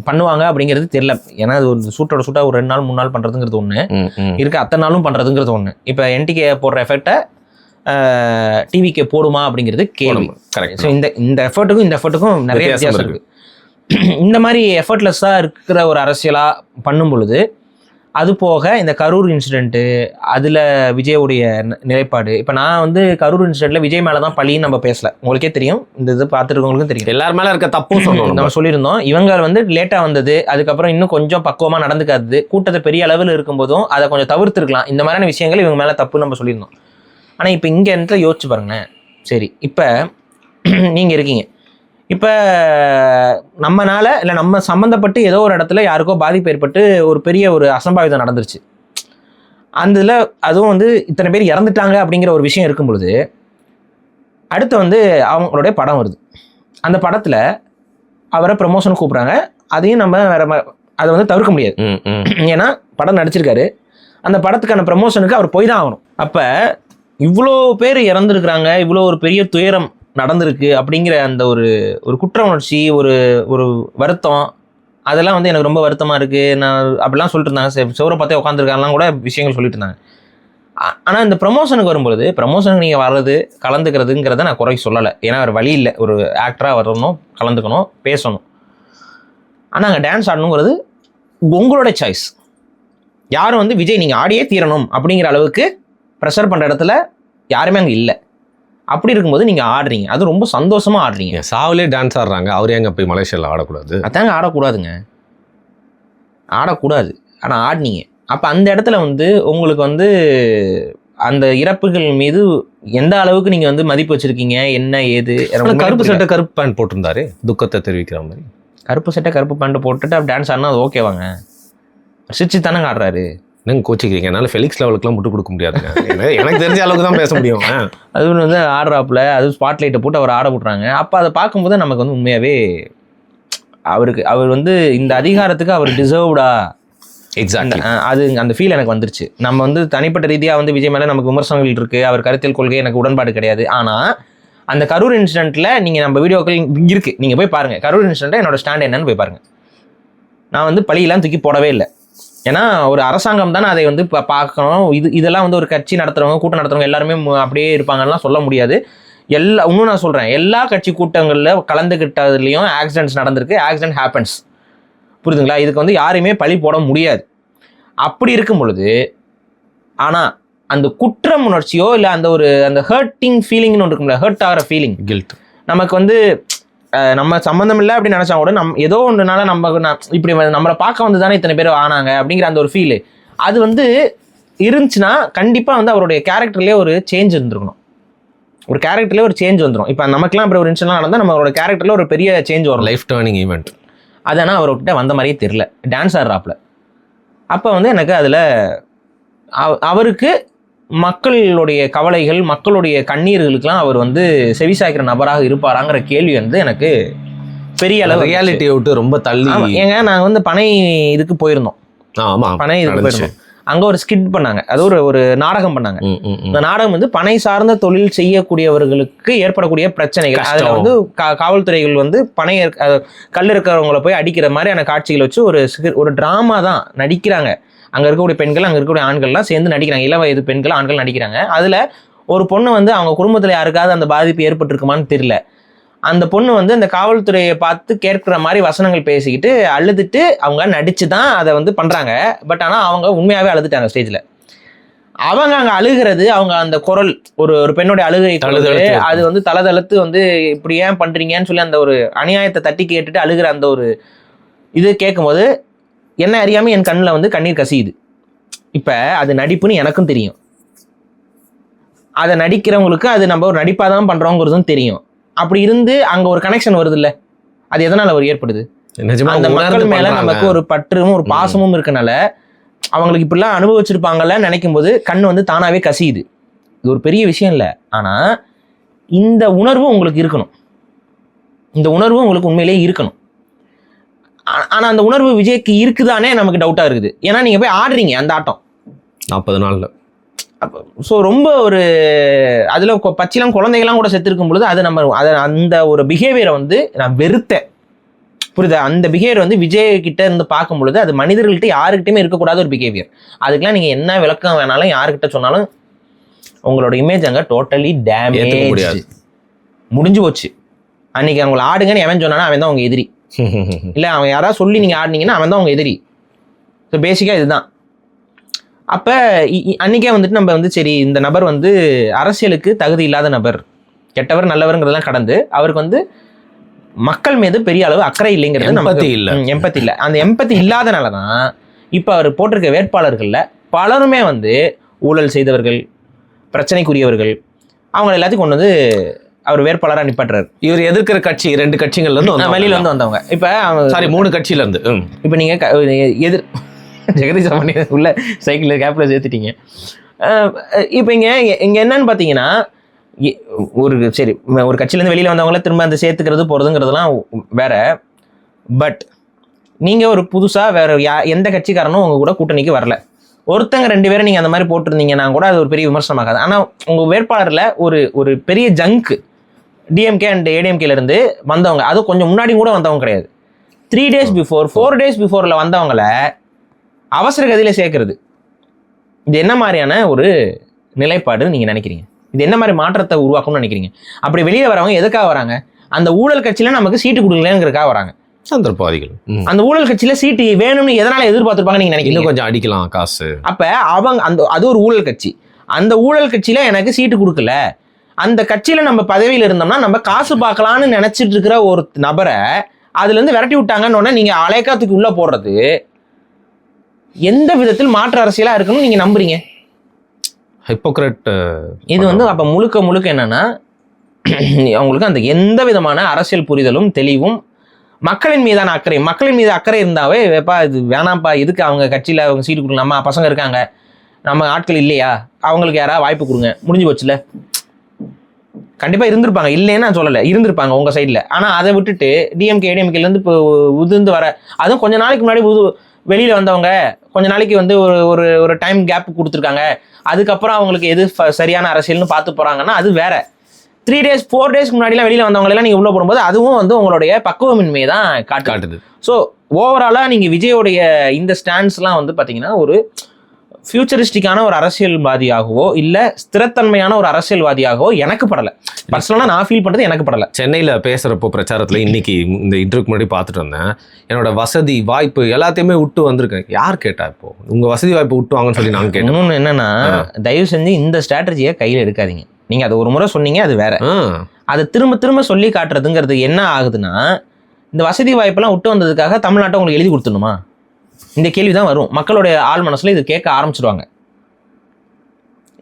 பண்ணுவாங்க அப்படிங்கிறது தெரியல. ஏன்னா அது ஒரு சூட்டோட சூட்டா ஒரு 2 நாள் 3 நாள் பண்றதுங்கிறது ஒண்ணு இருக்கு, அத்தனை நாளும் பண்றதுங்கிறது ஒண்ணு. இப்போ என்டிகே போடுற எஃபெக்டை டிவிகே போடுமா அப்படிங்கிறது கேள்வி. ஸோ இந்த எஃபர்ட்டுக்கும் நிறைய வித்தியாசம் இருக்கு. இந்த மாதிரி எஃபர்ட்லெஸ்ஸாக இருக்கிற ஒரு அரசியலாக பண்ணும் பொழுது, அது போக இந்த கரூர் இன்சிடென்ட்டு, அதில் விஜயோடைய நிலைப்பாடு. இப்போ நான் வந்து கரூர் இன்சிடென்ட்டில் விஜய் மேலே தான் பழின்னு நம்ம பேசல, உங்களுக்கே தெரியும், இந்த இது பார்த்துருக்கவங்களுக்கும் தெரியும். எல்லார் மேலே இருக்க தப்பும் சொல்லணும். நம்ம சொல்லியிருந்தோம், இவங்க வந்து லேட்டாக வந்தது, அதுக்கப்புறம் இன்னும் கொஞ்சம் பக்குவமாக நடந்துக்காது, கூட்டத்தை பெரிய அளவில் இருக்கும்போதும் அதை கொஞ்சம் தவிர்த்துருக்கலாம், இந்த மாதிரியான விஷயங்கள் இவங்க மேலே தப்புன்னு நம்ம சொல்லியிருந்தோம். ஆனால் இப்போ இங்கே இடத்துல யோசிச்சு பாருங்களேன். சரி, இப்போ நீங்கள் இருக்கீங்க, இப்போ நம்மனால இல்லை நம்ம சம்மந்தப்பட்டு ஏதோ ஒரு இடத்துல யாருக்கோ பாதிப்பு ஏற்பட்டு ஒரு பெரிய ஒரு அசம்பாவிதம் நடந்துருச்சு. அந்த இதில் அதுவும் வந்து இத்தனை பேர் இறந்துட்டாங்க அப்படிங்கிற ஒரு விஷயம் இருக்கும் பொழுது அடுத்து வந்து அவங்களுடைய படம் வருது. அந்த படத்தில் அவரை ப்ரமோஷன் கூப்பிட்றாங்க. அதையும் நம்ம வேற அதை வந்து தவிர்க்க முடியாது. ஏன்னா படம் நடிச்சிருக்காரு. அந்த படத்துக்கான ப்ரமோஷனுக்கு அவர் போய் தான் ஆகணும். அப்போ இவ்வளோ பேர் இறந்துருக்குறாங்க, இவ்வளோ ஒரு பெரிய துயரம் நடந்திருக்கு அப்படிங்கிற அந்த ஒரு குற்ற உணர்ச்சி, ஒரு வருத்தம், அதெல்லாம் வந்து எனக்கு ரொம்ப வருத்தமாக இருக்குது. நான் அப்படிலாம் சொல்லிட்டு இருந்தாங்க. சிவரை பார்த்தே உட்காந்துருக்காங்கலாம் கூட விஷயங்கள் சொல்லிட்டு இருந்தாங்க. ஆனால் இந்த ப்ரமோஷனுக்கு வரும்பொழுது ப்ரமோஷனுக்கு நீங்கள் வர்றது கலந்துக்கிறதுங்கிறத நான் குறை சொல்லலை. ஏன்னா ஒரு வழி இல்லை. ஒரு ஆக்டராக வரணும், கலந்துக்கணும், பேசணும். ஆனால் அங்கே டான்ஸ் ஆடணுங்கிறது உங்களோட சாய்ஸ். யாரும் வந்து விஜய் நீங்கள் ஆடியே தீரணும் அப்படிங்கிற அளவுக்கு ப்ரெஷர் பண்ணுற இடத்துல யாருமே அங்கே இல்லை. அப்படி இருக்கும்போது நீங்கள் ஆடுறீங்க, அது ரொம்ப சந்தோஷமாக ஆடுறீங்க. சாவிலே டான்ஸ் ஆடுறாங்க, அவர் எங்கே போய் மலேசியாவில் ஆடக்கூடாது? அதாங்க ஆடக்கூடாதுங்க, ஆடக்கூடாது. ஆனால் ஆடினீங்க. அப்போ அந்த இடத்துல வந்து உங்களுக்கு வந்து அந்த இறப்புகள் மீது எந்த அளவுக்கு நீங்கள் வந்து மதிப்பு வச்சுருக்கீங்க, என்ன ஏது? கருப்பு சட்டை கருப்பு பேண்ட் போட்டிருந்தாரு, துக்கத்தை தெரிவிக்கிற மாதிரி. கருப்பு சட்டை கருப்பு பேண்ட் போட்டுட்டு அப்படி டான்ஸ் ஆடினா அது ஓகேவாங்க? சிரிச்சு தானே ஆடுறாரு. நீங்கள் கோச்சிக்கிறீங்க, என்னால் ஃபெலிக்ஸ் லெவலுக்குலாம் முட்டு கொடுக்க முடியாதுங்க. எனக்கு தெரிஞ்ச அளவுக்கு தான் பேச முடியும். அது வந்து ஆடுறாப்புல, அது ஸ்பாட்லைட்டை போட்டு அவர் ஆட விட்றாங்க. அப்போ அதை பார்க்கும்போது நமக்கு வந்து உண்மையாகவே அவர் வந்து இந்த அதிகாரத்துக்கு அவர் டிசர்வ்டா. எக்ஸாக்ட்லி. அது அந்த ஃபீல் எனக்கு வந்துருச்சு. நம்ம வந்து தனிப்பட்ட ரீதியாக வந்து விஜய் மேலே நமக்கு விமர்சனங்கள் இருக்குது, அவர் கருத்தியல் கொள்கை எனக்கு உடன்பாடு கிடையாது. ஆனால் அந்த கரூர் இன்சிடென்ட்டில் நீங்கள் நம்ம வீடியோக்கள் இருக்குது, நீங்கள் போய் பாருங்கள். கரூர் இன்சிடென்ட்டில் என்னோட ஸ்டாண்ட் என்னன்னு போய் பாருங்கள். நான் வந்து பழியெல்லாம் தூக்கி போடவே இல்லை. ஏன்னா ஒரு அரசாங்கம் தானே அதை வந்து பார்க்கணும். இதெல்லாம் வந்து ஒரு கட்சி நடத்துகிறவங்க, கூட்டம் நடத்துகிறவங்க எல்லாருமே அப்படியே இருப்பாங்கலாம் சொல்ல முடியாது. இன்னும் நான் சொல்கிறேன், எல்லா கட்சி கூட்டங்களில் கலந்துக்கிட்டதுலேயும் ஆக்சிடென்ட்ஸ் நடந்திருக்கு. ஆக்சிடென்ட் ஹேப்பன்ஸ், புரியுதுங்களா? இதுக்கு வந்து யாரையுமே பழி போட முடியாது. அப்படி இருக்கும் பொழுது ஆனால் அந்த குற்றம் உணர்ச்சியோ இல்லை அந்த ஹர்ட்டிங் ஃபீலிங்னு ஒன்று இருக்கும்ல, ஹர்ட் ஆகிற ஃபீலிங், கில்ட், நமக்கு வந்து நம்ம சம்மந்தம் இல்லை அப்படின்னு நினச்சா கூட ஏதோ ஒன்றுனால இப்படி நம்மளை பார்க்க வந்து தானே இத்தனை பேர் ஆனாங்க அப்படிங்கிற அந்த ஒரு ஃபீலு அது வந்து இருந்துச்சுன்னா கண்டிப்பாக வந்து அவருடைய கேரக்டர்லேயே ஒரு சேஞ்ச் இருந்திருக்கணும். ஒரு கேரக்டர்லேயே ஒரு சேஞ்ச் வந்துடும். இப்போ நமக்குலாம் இப்படி ஒரு இன்சிடென்ட் நடந்தால் நம்மளோட கேரக்டரில் ஒரு பெரிய சேஞ்ச் வரும், லைஃப் டர்னிங் ஈவெண்ட். அது ஆனால் அவர்கிட்ட வந்த மாதிரியே தெரில. டான்ஸ் ஆடுறாப்புல. அப்போ வந்து எனக்கு அதில் அவருக்கு மக்களுடைய கவலைகள், மக்களுடைய கண்ணீர்களுக்கெல்லாம் அவர் வந்து செவிசாய்க்கிற நபராக இருப்பாராங்கிற கேள்வி வந்து எனக்கு பெரிய அளவு ரியாலிட்டியை விட்டு ரொம்ப தள்ளி. ஏங்க நாங்கள் வந்து பனை இதுக்கு போயிருந்தோம். பனை இதுக்கு போயிருந்தோம். அங்கே ஒரு ஸ்கிட் பண்ணாங்க, அது ஒரு நாடகம் பண்ணாங்க. இந்த நாடகம் வந்து பனை சார்ந்த தொழில் செய்யக்கூடியவர்களுக்கு ஏற்படக்கூடிய பிரச்சனைகள், அதில் வந்து காவல்துறைகள் வந்து பனை கல் இருக்கிறவங்கள போய் அடிக்கிற மாதிரியான காட்சிகளை வச்சு ஒரு ட்ராமா தான் நடிக்கிறாங்க. அங்கே இருக்கக்கூடிய பெண்கள், அங்கே இருக்கக்கூடிய ஆண்கள்லாம் சேர்ந்து நடிக்கிறாங்க. இளம் வயது பெண்கள், ஆண்கள் நடிக்கிறாங்க. அதில் ஒரு பொண்ணு வந்து அவங்க குடும்பத்தில் யாருக்காவது அந்த பாதிப்பு ஏற்பட்டிருக்குமான்னு தெரியல. அந்த பொண்ணு வந்து அந்த காவல்துறையை பார்த்து கேட்குற மாதிரி வசனங்கள் பேசிக்கிட்டு அழுதுட்டு அவங்க நடிச்சு தான் அதை வந்து பண்ணுறாங்க. பட் ஆனால் அவங்க உண்மையாகவே அழுதுட்டாங்க ஸ்டேஜில். அவங்க அங்கே அழுகிறது, அவங்க அந்த குரல் ஒரு பெண்ணுடைய அழுகை, அது வந்து தளதளத்து வந்து இப்படி ஏன் பண்ணுறீங்கன்னு சொல்லி அந்த ஒரு அநியாயத்தை தட்டி கேட்டுட்டு அழுகிற அந்த ஒரு இது கேட்கும்போது என்ன அறியாமல் என் கண்ணில் வந்து கண்ணீர் கசியுது. இப்போ அது நடிப்புன்னு எனக்கும் தெரியும், அதை நடிக்கிறவங்களுக்கு அது நம்ம ஒரு நடிப்பாக தான் பண்ணுறோங்கிறதும் தெரியும். அப்படி இருந்து அங்கே ஒரு கனெக்ஷன் வருது இல்லை, அது எதனால் அவர் ஏற்படுது? அந்த மக்கள் மேலே நமக்கு ஒரு பற்றும் ஒரு பாசமும் இருக்கனால அவங்களுக்கு இப்படிலாம் அனுபவிச்சிருப்பாங்கல்ல நினைக்கும் போது கண் வந்து தானாகவே கசியுது. இது ஒரு பெரிய விஷயம் இல்லை. ஆனால் இந்த உணர்வு உங்களுக்கு இருக்கணும், இந்த உணர்வு உங்களுக்கு உண்மையிலேயே இருக்கணும். ஆனால் அந்த உணர்வு விஜய்க்கு இருக்குதானே நமக்கு டவுட்டாக இருக்குது. ஏன்னா நீங்கள் போய் ஆடுறீங்க அந்த ஆட்டம் 40 நாளில். ஸோ ரொம்ப ஒரு அதில் பச்சிலாம் குழந்தைகள்லாம் கூட செத்துருக்கும் பொழுது அந்த ஒரு பிஹேவியரை வந்து நான் வெறுத்தேன், புரியுதா? அந்த பிஹேவியர் வந்து விஜய் கிட்ட இருந்து பார்க்கும் பொழுது அது மனிதர்கள்ட்ட யாருக்கிட்டையுமே இருக்கக்கூடாத ஒரு பிஹேவியர். அதுக்கெல்லாம் நீங்கள் என்ன விளக்கம் வேணாலும் யாருக்கிட்ட சொன்னாலும் உங்களோட இமேஜ் அங்கே டோட்டலி டேமேஜ் முடிஞ்சு போச்சு. அன்னைக்கு அவங்களை ஆடுங்கன்னு எவன் சொன்னானா அவன் தான் அவங்க எதிரி. இல்லை அவன் யாராவது சொல்லி நீங்கள் ஆடினீங்கன்னா அவன் தான் அவங்க எதிரி. ஸோ பேசிக்காக இதுதான். அப்போ அன்றைக்கே வந்துட்டு நம்ம வந்து சரி இந்த நபர் வந்து அரசியலுக்கு தகுதி இல்லாத நபர், கெட்டவர் நல்லவருங்கிறதெல்லாம் கடந்து அவருக்கு வந்து மக்கள் மீது பெரிய அளவு அக்கறை இல்லைங்கிறது நமக்கு எம்பத்தி இல்லை. அந்த எம்பத்தி இல்லாதனால தான் இப்போ அவர் போட்டிருக்க வேட்பாளர்களில் பலருமே வந்து ஊழல் செய்தவர்கள், பிரச்சனைக்குரியவர்கள், அவங்க எல்லாத்தையும் கொண்டு வந்து அவர் வேட்பாளராக நிப்பாட்டுறாரு. இவர் எதிர்க்கிற கட்சி 2 கட்சிகள்ல இருந்து வெளியில வந்து வந்தவங்க. இப்போ சாரி 3 கட்சியில இருந்து. இப்போ நீங்க எதிர் ஜெகதீஷ் ரமணி உள்ள சைக்கிள் கேப்ல சேர்த்துட்டீங்க. இப்போ இங்க என்னன்னு பார்த்தீங்கன்னா, ஒரு கட்சியிலேருந்து வெளியில வந்தவங்கள திரும்ப அந்த சேர்த்துக்கிறது போறதுங்கிறதுலாம் வேற. பட் நீங்க ஒரு புதுசா வேற எந்த கட்சிக்காரனும் உங்க கூட கூட்டணிக்கு வரல, ஒருத்தங்க 2 பேரும் நீங்க அந்த மாதிரி போட்டிருந்தீங்கன்னா கூட அது ஒரு பெரிய விமர்சனமாகாது. ஆனா உங்க வேட்பாளர்ல ஒரு பெரிய ஜங்க் டிஎம்கே அண்ட் ஏடிஎம்கேல இருந்து வந்தவங்க, அது கொஞ்சம் முன்னாடி கூட வந்தவங்க கிடையாது. 3 days பிஃபோர் 4 days பிஃபோர்ல வந்தவங்கள அவசர கதியில சேர்க்கறது, இது என்ன மாதிரியான ஒரு நிலைப்பாடுன்னு நீங்க நினைக்கிறீங்க? இது என்ன மாதிரி மாற்றத்தை உருவாக்கும்னு நினைக்கிறீங்க? அப்படி வெளியே வரவங்க எதுக்காக வராங்க? அந்த ஊழல் கட்சியில நமக்கு சீட்டு கொடுக்கலங்கிறதுக்காக வராங்க. சந்திரபாதிகள் அந்த ஊழல் கட்சியில சீட்டு வேணும்னு எதனால எதிர்பார்த்திருப்பாங்க நீங்க நினைக்கிறீங்க? இன்னும் கொஞ்சம் அடிக்கலாம் காசு. அப்ப அவங்க அது ஒரு ஊழல் கட்சி. அந்த ஊழல் கட்சியில எனக்கு சீட்டு கொடுக்கல, அந்த கட்சியில நம்ம பதவியில இருந்தோம்னா நம்ம காசு பார்க்கலாம்னு நினைச்சிட்டு இருக்கிற ஒரு நபரை அதுல இருந்து விரட்டி விட்டாங்கன்னு உடனே நீங்க அலைக்காத்துக்கு உள்ள போடுறது எந்த விதத்தில் மாற்று அரசியலா இருக்குன்னு நீங்க நம்புறீங்க? ஹிப்போக்ரட். இது வந்து அப்ப முழுக்க என்னன்னா, அவங்களுக்கு அந்த எந்த விதமான அரசியல் புரிதலும் தெளிவும், மக்களின் மீதான அக்கறை, மக்களின் மீது அக்கறை இருந்தாவே வேப்பா இது வேணாம்ப்பா, எதுக்கு அவங்க கட்சியில் அவங்க சீட்டு கொடுக்கணும், நம்ம பசங்க இருக்காங்க, நம்ம ஆட்கள் இல்லையா, அவங்களுக்கு யாராவது வாய்ப்பு கொடுங்க, முடிஞ்சு போச்சுல. கண்டிப்பாக இருந்திருப்பாங்க, இல்லைன்னு நான் சொல்லலை, இருந்திருப்பாங்க உங்கள் சைடில். ஆனால் அதை விட்டுட்டு டிஎம்கே ஏடிஎம்கேலேருந்து இப்போ உதிர்ந்து வர, அதுவும் கொஞ்சம் நாளைக்கு முன்னாடி வெளியில் வந்தவங்க கொஞ்ச நாளைக்கு வந்து ஒரு டைம் கேப் கொடுத்துருக்காங்க, அதுக்கப்புறம் அவங்களுக்கு எது சரியான அரசியல்னு பார்த்து போகிறாங்கன்னா அது வேற. 3 days 4 days முன்னாடிலாம் வெளியில் வந்தவங்களெல்லாம் நீங்கள் உள்ளே போடும்போது அதுவும் வந்து உங்களுடைய பக்குவமின்மையை தான் காட்டுது. ஸோ ஓவராலாக நீங்கள் விஜயோடைய இந்த ஸ்டாண்ட்ஸ்லாம் வந்து பார்த்தீங்கன்னா ஒரு ஃபியூச்சரிஸ்டிக்கான ஒரு அரசியல்வாதியாகவோ இல்லை ஸ்திரத்தன்மையான ஒரு அரசியல்வாதியாகவோ எனக்கு படலை. பர்சனலாக நான் ஃபீல் பண்ணுறது எனக்கு படலை. சென்னையில் பேசுகிறப்போ பிரச்சாரத்தில் இன்னைக்கு இந்த இன்டர்வியூக்கு முன்னாடி பார்த்துட்டு வந்தேன். என்னோட வசதி வாய்ப்பு எல்லாத்தையுமே விட்டு வந்திருக்கேன். யார் கேட்டா இப்போ உங்கள் வசதி வாய்ப்பு விட்டு வாங்கன்னு சொல்லி நான் கேட்டேன். இன்னொன்று என்னன்னா, தயவு செஞ்சு இந்த ஸ்ட்ராட்டஜியை கையில் எடுக்காதீங்க. நீங்கள் அதை ஒரு முறை சொன்னீங்க, அது வேற. அதை திரும்ப சொல்லி காட்டுறதுங்கிறது என்ன ஆகுதுன்னா, இந்த வசதி வாய்ப்பெல்லாம் விட்டு வந்ததுக்காக தமிழ்நாட்டை உங்களுக்கு எழுதி கொடுத்துடணுமா? இந்த கேள்வி தான் வரும் மக்களுடைய ஆள் மனசுல. இது கேட்க ஆரம்பிச்சிடுவாங்க.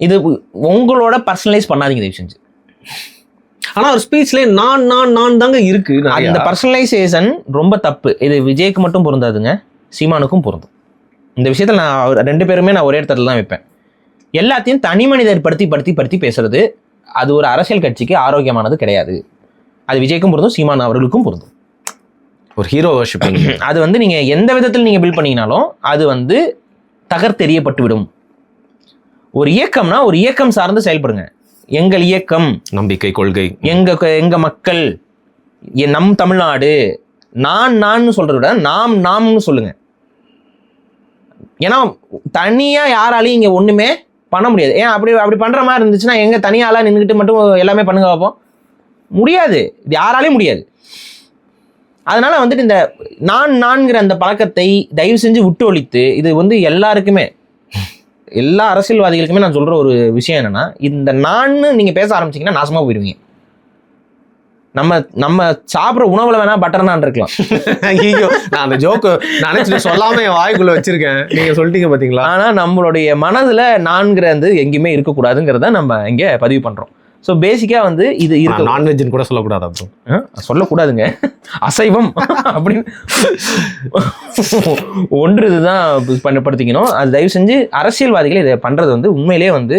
இது உங்களோட பர்சனலைஸ் பண்ணாதீங்க தயவு செஞ்சு. ஆனால் ஒரு ஸ்பீச்லேயே நான் தாங்க இருக்கு. அந்த பர்சனலைசேஷன் ரொம்ப தப்பு. இது விஜய்க்கு மட்டும் பொருந்தாதுங்க, சீமானுக்கும் பொருந்தும். இந்த விஷயத்தில் நான் 2 பேருமே நான் ஒரே இடத்துல தான் வைப்பேன். எல்லாத்தையும் தனி மனிதர் படுத்தி பேசுறது அது ஒரு அரசியல் கட்சிக்கு ஆரோக்கியமானது கிடையாது. அது விஜய்க்கும் பொருந்தும், சீமான் அவர்களுக்கும் பொருந்தும். ஒரு ஹீரோ வர்ஷிப்பிங் அது வந்து நீங்க எந்த விதத்தில் நீங்க பில்ட் பண்ணீங்கனாலும் அது வந்து தகர்த்தெறியப்பட்டு விடும். ஒரு இயக்கம்னா ஒரு இயக்கம் சார்ந்து செயல்படுங்க. எங்கள் இயக்கம், நம்பிக்கை, கொள்கை, எங்க மக்கள், நம் தமிழ்நாடு, நான் சொல்றத விட நாம்னு சொல்லுங்க. ஏன்னா தனியா யாராலையும் இங்க ஒண்ணுமே பண்ண முடியாது. ஏன் அப்படி பண்ற மாதிரி இருந்துச்சுன்னா எங்க தனியாளா நின்றுக்கிட்டு மட்டும் எல்லாமே பண்ணுங்க பார்ப்போம்? முடியாது, இது யாராலையும் முடியாது. அதனால வந்துட்டு இந்த நான்கிற அந்த பழக்கத்தை தயவு செஞ்சு விட்டு ஒழித்து, இது வந்து எல்லாருக்குமே, எல்லா அரசியல்வாதிகளுக்குமே நான் சொல்ற ஒரு விஷயம் என்னன்னா, இந்த நீங்க பேச ஆரம்பிச்சீங்கன்னா நாசமா போயிடுவீங்க. நம்ம சாப்பிட்ற உணவுல வேணா பட்டர் நான் இருக்கலாம். ஐயோ, நான் அந்த ஜோக்கு நினைச்சிட்டு சொல்லாம என் வாய்க்குள்ள வச்சிருக்கேன், நீங்க சொல்லிட்டீங்க பாத்தீங்களா. ஆனா நம்மளுடைய மனதுல நான்கிறது எங்கேயுமே இருக்கக்கூடாதுங்கிறத நம்ம இங்க பதிவு பண்றோம். ஸோ பேசிக்காக வந்து இது இருக்கு. நான்வெஜ்னு கூட சொல்லக்கூடாது, அப்புறம் சொல்லக்கூடாதுங்க, அசைவம் அப்படின்னு ஒன்று இதுதான் படுத்திக்கணும். அது தயவு செஞ்சு அரசியல்வாதிகள் இதை பண்ணுறது வந்து உண்மையிலேயே வந்து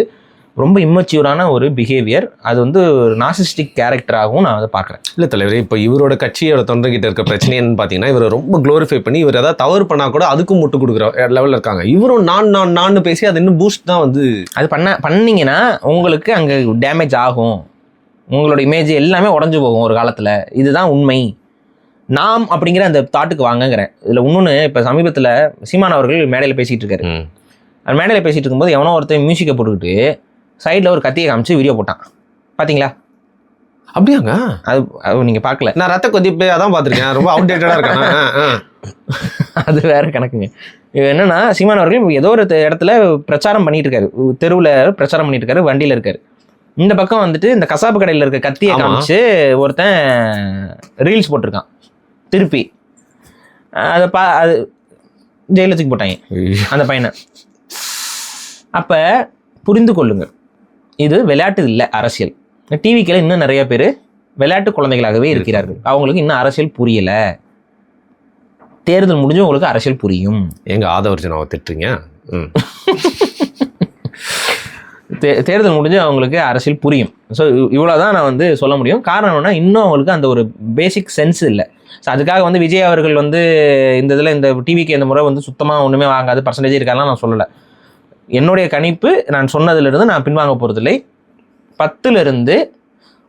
ரொம்ப இம்மச்சூரான ஒரு பிஹேவியர். அது வந்து ஒரு நார்சிஸ்டிக் கேரக்டராகவும் நான் அதை பார்க்குறேன். இல்லை தலைவரே, இப்போ இவரோட கட்சியோட தொண்டர்கிட்ட இருக்க பிரச்சனை என்னன்னு பார்த்தீங்கன்னா, இவரை ரொம்ப க்ளோரிஃபை பண்ணி இவர் ஏதாவது தவறு பண்ணால் கூட அதுக்கும் முட்டு கொடுக்குற லெவலில் இருக்காங்க. இவரும் நான் பேசி அது இன்னும் பூஸ்ட் தான் வந்து அது பண்ணீங்கன்னா உங்களுக்கு அங்கே டேமேஜ் ஆகும், உங்களோட இமேஜ் எல்லாமே உடஞ்சி போகும் ஒரு காலத்தில். இதுதான் உண்மை. நாம் அப்படிங்கிற அந்த தாட்டுக்கு வாங்கங்கிறேன். இதில் இன்னொன்று, இப்போ சமீபத்தில் சீமான் அவர்கள் மேடையில் பேசிகிட்டு இருக்காரு. அந்த மேடையில் பேசிகிட்டு இருக்கும்போது எவனோ ஒருத்தன் மியூசிக்கை போட்டுக்கிட்டு சைடில் ஒரு கத்தியை காமிச்சு வீடியோ போட்டான். பார்த்தீங்களா? அப்படியாங்க? அது நீங்கள் பார்க்கல. நான் ரத்த கொதிப்பே அதான் பார்த்துருக்கேன், ரொம்ப அவுடேட்டடாக இருக்கேன். அது வேற கணக்குங்க. இது என்னன்னா, சீமான் அவர்கள் ஏதோ ஒரு இடத்துல பிரச்சாரம் பண்ணிட்டு இருக்காரு, தெருவில் பிரச்சாரம் பண்ணிட்டு இருக்காரு, வண்டியில் இருக்காரு. இந்த பக்கம் வந்துட்டு இந்த கசாப்பு கடையில் இருக்க கத்தியை காமிச்சு ஒருத்தன் ரீல்ஸ் போட்டிருக்கான். திருப்பி அது ஜெயிலுக்கு போட்டாங்க அந்த பையனை. அப்போ புரிந்து கொள்ளுங்கள், இது விளையாட்டு இல்லை, அரசியல். டிவிக்கில் இன்னும் நிறைய பேர் விளையாட்டு குழந்தைகளாகவே இருக்கிறார்கள். அவங்களுக்கு இன்னும் அரசியல் புரியல. தேர்தல் முடிஞ்சு உங்களுக்கு அரசியல் புரியும். எங்க ஆதவர்ஜனாவை திட்டுறீங்க? தேர்தல் முடிஞ்சு அவங்களுக்கு அரசியல் புரியும். ஸோ இவ்வளோதான் நான் வந்து சொல்ல முடியும். காரணம் என்னன்னா, இன்னும் அவங்களுக்கு அந்த ஒரு பேசிக் சென்ஸ் இல்லை. ஸோ அதுக்காக வந்து விஜய் அவர்கள் வந்து இந்த இதில் இந்த டிவிக்கு இந்த முறை வந்து சுத்தமாக ஒன்றுமே வாங்காது, பர்சன்டேஜ் இருக்காலாம் நான் சொல்லலை. என்னுடைய கணிப்பு நான் சொன்னதுலேருந்து நான் பின்வாங்க போகிறதில்லை. 10லிருந்து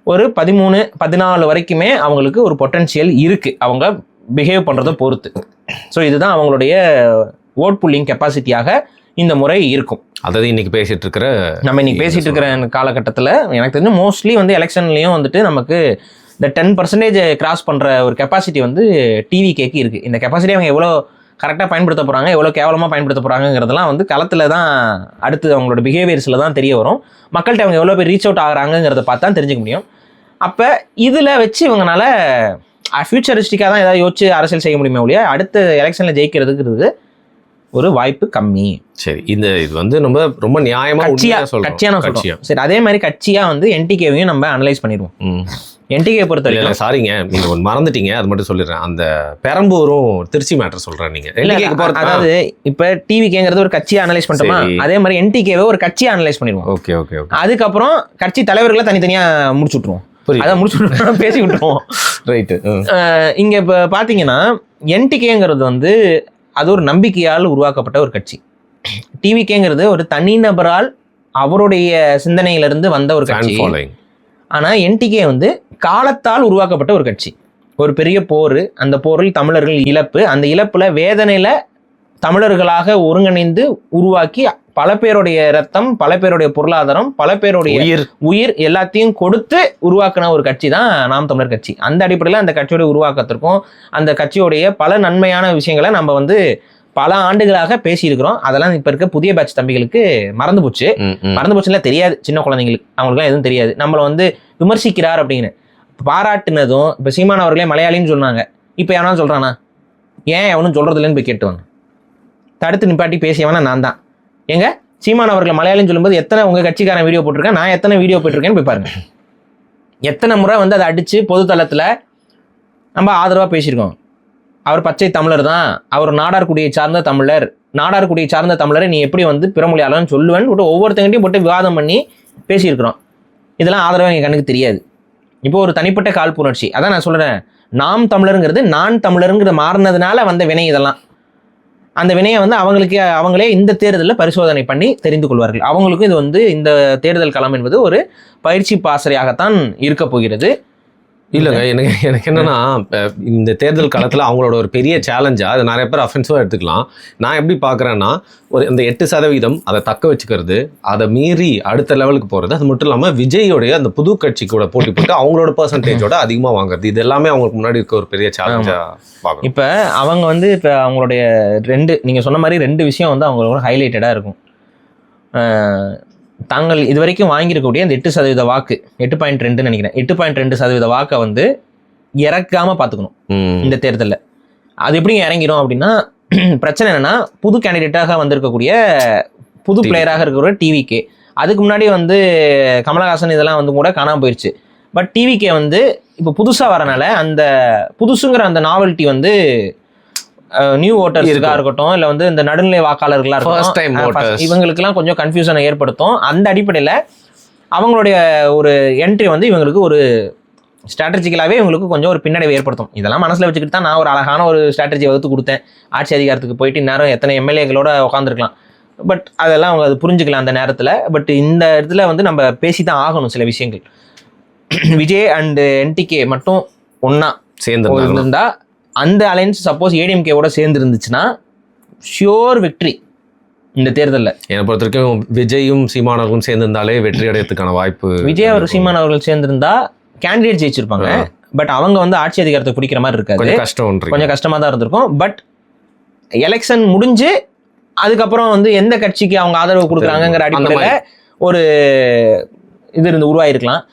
ஒரு 13, 14 வரைக்குமே அவங்களுக்கு ஒரு பொட்டன்ஷியல் இருக்குது, அவங்க பிஹேவ் பண்ணுறதை பொறுத்து. ஸோ இதுதான் அவங்களுடைய ஓட் புல்லிங் கெப்பாசிட்டியாக இந்த முறை இருக்கும். அதாவது இன்னைக்கு பேசிட்டு இருக்கிற காலகட்டத்தில் எனக்கு தெரிஞ்சு மோஸ்ட்லி வந்து எலெக்ஷன்லேயும் வந்துட்டு நமக்கு இந்த 10% கிராஸ் பண்ணுற ஒரு கெப்பாசிட்டி வந்து டிவிகேக்கு இருக்குது. இந்த கெப்பாசிட்டி அவங்க எவ்வளோ கரெக்டாக பயன்படுத்த போகிறாங்க, எவ்வளோ கேவலமாக பயன்படுத்த போகிறாங்கிறதெல்லாம் வந்து களத்தில் தான் அடுத்து அவங்களோட பிஹேவியர்ஸில் தான் தெரிய வரும். மக்கள்கிட்ட அவங்க எவ்வளோ பேர் ரீச் அவுட் ஆகிறாங்கிறத பார்த்து தான் தெரிஞ்சுக்க முடியும். அப்போ இதில் வச்சு இவங்கனால ஃபியூச்சரிஸ்டிக்காக தான் ஏதாவது யோசிச்சு அரசியல் செய்ய முடியுமே ஒழிய அடுத்த எலெக்ஷனில் ஜெயிக்கிறதுக்கு ஒரு வாய்ப்பு கம்மி. சரி, இது வந்து நம்ம ரொம்ப நியாயமா கட்சியா நான் சொல்றோம். சரி, அதே மாதிரி கட்சியா வந்து என்டிகேவையும் நம்ம அனலைஸ் பண்ணிடுவோம். என்டிகே பொறுத்த வரைக்கும் சாரிங்க, நீங்க ஒன்று மறந்துட்டீங்க, அது மட்டும் சொல்லிடுறேன். அந்த பெரம்பூரும் திருச்சி மேட்டர் சொல்றேன். நீங்க அதாவது இப்ப டிவிகேங்கிறது ஒரு கட்சியை அனலைஸ் பண்ணிட்டோமா, அதே மாதிரி என்டிகேவை ஒரு கட்சியை அனலைஸ் பண்ணிடுவோம். Okay okay. அதுக்கப்புறம் கட்சி தலைவர்களை தனித்தனியா முடிச்சு விட்டுருவோம். அதை முடிச்சு விட்டு பேசி விட்டுருவோம். ரைட்டு. இங்க இப்ப பாத்தீங்கன்னா என்டிகேங்கிறது வந்து அது ஒரு நம்பிக்கையால் உருவாக்கப்பட்ட ஒரு கட்சி. டிவிகேங்கிறது ஒரு தனிநபரால் அவருடைய சிந்தனையிலிருந்து வந்த ஒரு கட்சி. ஆனா என்டிகே வந்து காலத்தால் உருவாக்கப்பட்ட ஒரு கட்சி. ஒரு பெரிய போர், அந்த போரில் தமிழர்கள் இழப்பு, அந்த இழப்புல வேதனையில தமிழர்களாக ஒருங்கிணைந்து உருவாக்கி பல பேருடைய ரத்தம், பல பேருடைய பொருளாதாரம், பல பேருடைய உயிர் எல்லாத்தையும் கொடுத்து உருவாக்கின ஒரு கட்சி தான் நாம் தமிழர் கட்சி. அந்த அடிப்படையில் அந்த கட்சியோட உருவாக்கத்திற்கும் அந்த கட்சியோடைய பல நன்மையான விஷயங்களை நம்ம வந்து பல ஆண்டுகளாக பேசியிருக்கிறோம். அதெல்லாம் இப்ப இருக்க புதிய பேட்ச் தம்பிகளுக்கு மறந்து போச்சுல தெரியாது. சின்ன குழந்தைங்களுக்கு அவங்களுக்குலாம் எதுவும் தெரியாது. நம்மளை வந்து விமர்சிக்கிறார் அப்படின்னு பாராட்டுனதும் இப்ப சீமான் அவர்களே மலையாளின்னு சொன்னாங்க. இப்ப எவனாலும் சொல்றானா? ஏன் எவனும் சொல்றது இல்லைன்னு போய் கேட்டுவாங்க. தடுத்து நிப்பாட்டி பேசியவனா நான் தான். எங்க சீமான் அவர்கள் மலையாளின்னு சொல்லும்போது எத்தனை உங்க கட்சிக்காரன் வீடியோ போட்டிருக்கேன், நான் எத்தனை வீடியோ போட்டிருக்கேன்னு போய் பாருங்க. எத்தனை முறை வந்து அதை அடிச்சு பொது தளத்துல நம்ம ஆதரவா பேசியிருக்கோம். அவர் பச்சை தமிழர் தான், அவர் நாடார்குடியை சார்ந்த தமிழர், நாடார்குடியை சார்ந்த தமிழரை நீ எப்படி வந்து பிறமொழியாளன்னு சொல்லுவேன்னு போட்டு ஒவ்வொருத்தங்கிட்டையும் போட்டு விவாதம் பண்ணி பேசியிருக்கிறோம். இதெல்லாம் ஆதரவாக எங்கள் கண்ணுக்கு தெரியாது. இப்போ ஒரு தனிப்பட்ட காழ்ப்புணர்ச்சி, அதான் நான் சொல்றேன், நாம் தமிழருங்கிறது நான் தமிழருங்கிறது மாறினதுனால வந்த வினை. இதெல்லாம் அந்த வினையை வந்து அவங்களே இந்த தேர்தலில் பரிசோதனை பண்ணி தெரிந்து கொள்வார்கள். அவங்களுக்கும் இது வந்து இந்த தேர்தல் களம் என்பது ஒரு பயிற்சி பாசறையாகத்தான் இருக்க போகிறது. இல்லைங்க, எனக்கு என்னன்னா இந்த தேர்தல் காலத்தில் அவங்களோட ஒரு பெரிய சேலஞ்சா, அது நிறைய பேர் அஃபென்சிவாக எடுத்துக்கலாம். நான் எப்படி பார்க்குறேன்னா, ஒரு இந்த 8% அதை தக்க வச்சுக்கிறது, அதை மீறி அடுத்த லெவலுக்கு போகிறது, அது மட்டும் இல்லாமல் விஜயோடைய அந்த புது கட்சி கூட போட்டி போட்டு அவங்களோட பர்சன்டேஜோட அதிகமாக வாங்குறது, இது எல்லாமே அவங்களுக்கு முன்னாடி இருக்க ஒரு பெரிய சேலஞ்சா பார்க்கணும். இப்போ அவங்க வந்து இப்போ அவங்களுடைய நீங்கள் சொன்ன மாதிரி 2 விஷயம் வந்து அவங்களோட ஹைலைட்டடாக இருக்கும். தாங்கள் இது வரைக்கும் வாங்கியிருக்கக்கூடிய அந்த 8% வாக்கு, 8.2 நினைக்கிறேன், 8.2% வாக்கை வந்து இறக்காம பார்த்துக்கணும் இந்த தேர்தலில். அது எப்படி இறங்கிடும் அப்படின்னா, பிரச்சனை என்னன்னா, புது கேண்டிடேட்டாக வந்திருக்கக்கூடிய புது பிளேயராக இருக்கிற டிவிகே, அதுக்கு முன்னாடி வந்து கமலஹாசன் இதெல்லாம் வந்து கூட காணாமல் போயிடுச்சு. பட் டிவிகே வந்து இப்போ புதுசாக வரனால அந்த புதுசுங்கிற அந்த நாவல்ட்டி வந்து நியூ ஓட்டர்ஸுக்காக இருக்கட்டும், இல்லை வந்து இந்த நடுநிலை வாக்காளர்களாக இருக்கட்டும், இவங்களுக்கெல்லாம் கொஞ்சம் கன்ஃபியூஷனை ஏற்படுத்தும். அந்த அடிப்படையில் அவங்களுடைய ஒரு என்ட்ரி வந்து இவங்களுக்கு ஒரு ஸ்ட்ராட்டஜிக்கலாகவே இவங்களுக்கு கொஞ்சம் ஒரு பின்னடைவை ஏற்படுத்தும். இதெல்லாம் மனசில் வச்சுக்கிட்டு தான் நான் ஒரு அழகான ஒரு ஸ்ட்ராட்டஜி வகுத்து கொடுத்தேன். ஆட்சி அதிகாரத்துக்கு போயிட்டு இந்நேரம் எத்தனை எம்எல்ஏகளோட உட்காந்துருக்கலாம். பட் அதெல்லாம் அவங்க அது புரிஞ்சுக்கலாம் அந்த நேரத்தில். பட் இந்த இடத்துல வந்து நம்ம பேசி தான் ஆகணும் சில விஷயங்கள். விஜய் அண்ட் என்டிகே மட்டும் ஒன்றா சேர்ந்து இருந்தா, அந்த அலைன்ஸ் சப்போஸ் ஏடிஎம்கேவோட சேர்ந்து இருந்துச்சுன்னா ஷியோர் வெற்றி இந்த தேர்தலில். என்னை பொறுத்த வரைக்கும் விஜயும் சீமானவர்களும் சேர்ந்திருந்தாலே வெற்றி அடையறதுக்கான வாய்ப்பு. விஜய் அவர் சீமான் அவர்கள் சேர்ந்திருந்தா கேண்டிடேட் ஜெயிச்சிருப்பாங்க. பட் அவங்க வந்து ஆட்சி அதிகாரத்தை பிடிக்கிற மாதிரி இருக்காது, கொஞ்சம் கஷ்டமா தான் இருந்திருக்கும். பட் எலெக்ஷன் முடிஞ்சு அதுக்கப்புறம் வந்து எந்த கட்சிக்கு அவங்க ஆதரவு கொடுக்குறாங்கிற அடிப்படையில் ஒரு இது உருவாயிருக்கலாம்.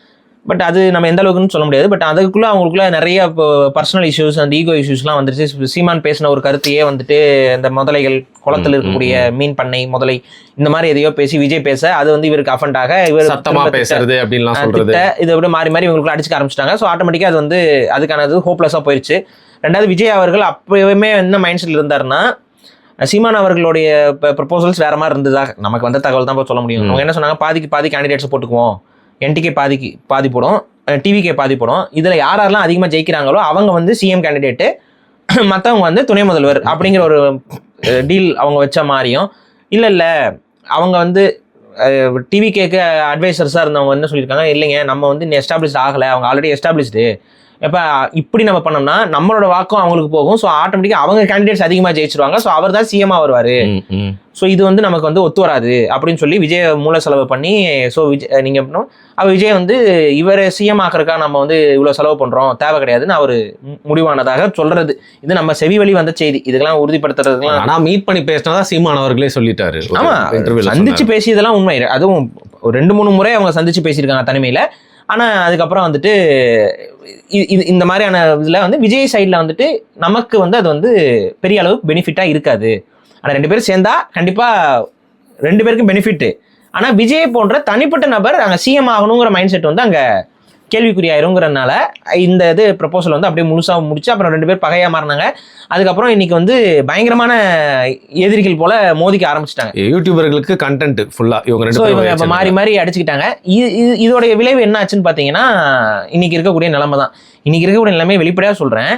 பட் அது நம்ம எந்த அளவுக்குன்னு சொல்ல முடியாது. பட் அதுக்குள்ள அவங்களுக்குள்ள நிறைய பர்சனல் இஷ்யூஸ் அந்த ஈகோ இஷ்யூஸ்லாம் வந்துருச்சு. சீமான் பேசின ஒரு கருத்தையே வந்துட்டு இந்த முதலைகள் குளத்தில் இருக்கக்கூடிய மீன் பண்ணை முதலை இந்த மாதிரி எதையோ பேசி விஜய் பேச அது வந்து இவருக்கு அஃபண்ட் ஆக இவர் சத்தமா பேசுறது அப்படின்லாம் சொல்றது இதை விட மாறி மாறி இவங்களுக்கு அடிச்சுக்க ஆரம்பிச்சிட்டாங்க. ஸோ ஆட்டோமேட்டிக்காக அது வந்து அதுக்கானது ஹோப்லெஸ்ஸாக போயிடுச்சு. ரெண்டாவது விஜய் அவர்கள் அப்போவுமே என்ன மைண்ட் செட்டில் இருந்தாருன்னா சீமான் அவர்களுடைய ப்ரொபோசல்ஸ் வேற மாதிரி இருந்ததா நமக்கு வந்த தகவல் தான் சொல்ல முடியும். அவங்க என்ன சொன்னாங்க, பாதி கேண்டிடேட்ஸ் போட்டுக்குவோம், என்டிகே பாதி போடும், டிவிகே பாதி போடும், இதில் யாரெல்லாம் அதிகமாக ஜெயிக்கிறாங்களோ அவங்க வந்து சிஎம் கேண்டிடேட்டு, மற்றவங்க வந்து துணை முதல்வர் அப்படிங்கிற ஒரு டீல் அவங்க வச்ச மாதிரியும். இல்லை அவங்க வந்து டிவிகேக்கு அட்வைசர்ஸாக இருந்தவங்க என்ன சொல்லியிருக்காங்க, இல்லைங்க நம்ம வந்து எஸ்டாப்ளிஷ்ட் ஆகலை, அவங்க ஆல்ரெடி எஸ்டாப்ளிஷ்டு, இப்போ இப்படி நம்ம பண்ணோம்னா நம்மளோட வாக்கும் அவங்களுக்கு போகும். ஸோ ஆட்டோமேட்டிக்காக அவங்க கேண்டிடேட்ஸ் அதிகமாக ஜெயிச்சிருவாங்க. ஸோ அவர் தான் சிஎம்மாக வருவார். ஸோ இது வந்து நமக்கு வந்து ஒத்து வராது அப்படின்னு சொல்லி விஜய் மூல செலவு பண்ணி, ஸோ விஜய் நீங்கள் எப்படின்னா அவர் விஜய் வந்து இவர் சிஎம் ஆக்கிறக்கா நம்ம வந்து இவ்வளோ செலவு பண்ணுறோம், தேவை கிடையாதுன்னு அவர் முடிவானதாக சொல்றது. இது நம்ம செவி வழி வந்த செய்தி. இதெல்லாம் உறுதிப்படுத்துறதுலாம் ஆனால் மீட் பண்ணி பேசினதா சீமான் அவர்களே சொல்லிட்டாரு. ஆமாம், சந்திச்சு பேசியதெல்லாம் உண்மை. அதுவும் 2-3 முறை அவங்க சந்திச்சு பேசியிருக்காங்க தனிமையில். ஆனால் அதுக்கப்புறம் வந்துட்டு இந்த மாதிரியான இதில் வந்து விஜய் சைடில் வந்துட்டு நமக்கு வந்து அது வந்து பெரிய அளவு பெனிஃபிட்டாக இருக்காது. ஆனால் 2 பேரும் சேர்ந்தா கண்டிப்பாக 2 பேருக்கும் பெனிஃபிட்டு. ஆனால் விஜய் போன்ற தனிப்பட்ட நபர் அங்கே சிஎம் ஆகணுங்கிற மைண்ட் செட் வந்து அங்கே கேள்விக்குறியாயிருங்கிறதுனால இந்த இது ப்ரொபோசல் வந்து அப்படியே முழுசாக முடிச்சு அப்புறம் 2 பேர் பகையாக மாறினாங்க. அதுக்கப்புறம் இன்னைக்கு வந்து பயங்கரமான எதிரிகள் போல மோதிக்க ஆரம்பிச்சிட்டாங்க. யூடியூபர்களுக்கு கண்டென்ட் ஃபுல்லாக இவங்க மாறி அடிச்சுக்கிட்டாங்க. இதோடைய விளைவு என்ன ஆச்சுன்னு பார்த்தீங்கன்னா இன்னைக்கு இருக்கக்கூடிய நிலைமை தான். இன்னைக்கு இருக்கக்கூடிய நிலைமை வெளிப்படையாக சொல்கிறேன்,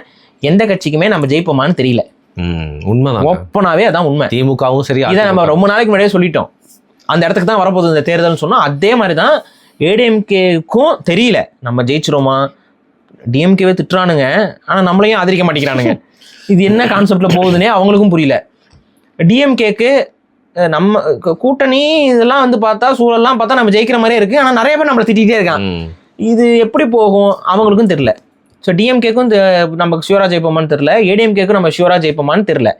எந்த கட்சிக்குமே நம்ம ஜெயிப்போமான்னு தெரியல. உண்மைதான், ஓப்பனாவே அதான் உண்மை. திமுகவும் சரி, இதை நம்ம ரொம்ப நாளைக்கு முன்னாடியே சொல்லிட்டோம், அந்த இடத்துக்கு தான் வரப்போகுது இந்த தேர்தல்னு சொன்னோம். அதே மாதிரி தான் ஏடிஎம்கேக்கும் தெரியல நம்ம ஜெயிச்சிரோமா. டிஎம்கேவே திட்டுறானுங்க, ஆனால் நம்மளையும் ஆதரிக்க மாட்டேங்கிறானுங்க. இது என்ன கான்செப்ட்ல போகுதுன்னே அவங்களுக்கும் புரியல. டிஎம்கேக்கு நம்ம கூட்டணி இதெல்லாம் வந்து பார்த்தா சூழல்லாம் பார்த்தா நம்ம ஜெயிக்கிற மாதிரியே இருக்கு, ஆனால் நிறைய பேர் நம்மளை திட்டிகிட்டே இருக்காங்க. இது எப்படி போகும் அவங்களுக்கும் தெரியல. ஸோ டிஎம்கேக்கும் நமக்கு ஷியூரா ஜெயிப்போமான்னு தெரியல, ஏடிஎம்கேக்கும் நம்ம ஷியூரா ஜெயிப்போமான்னு தெரியல.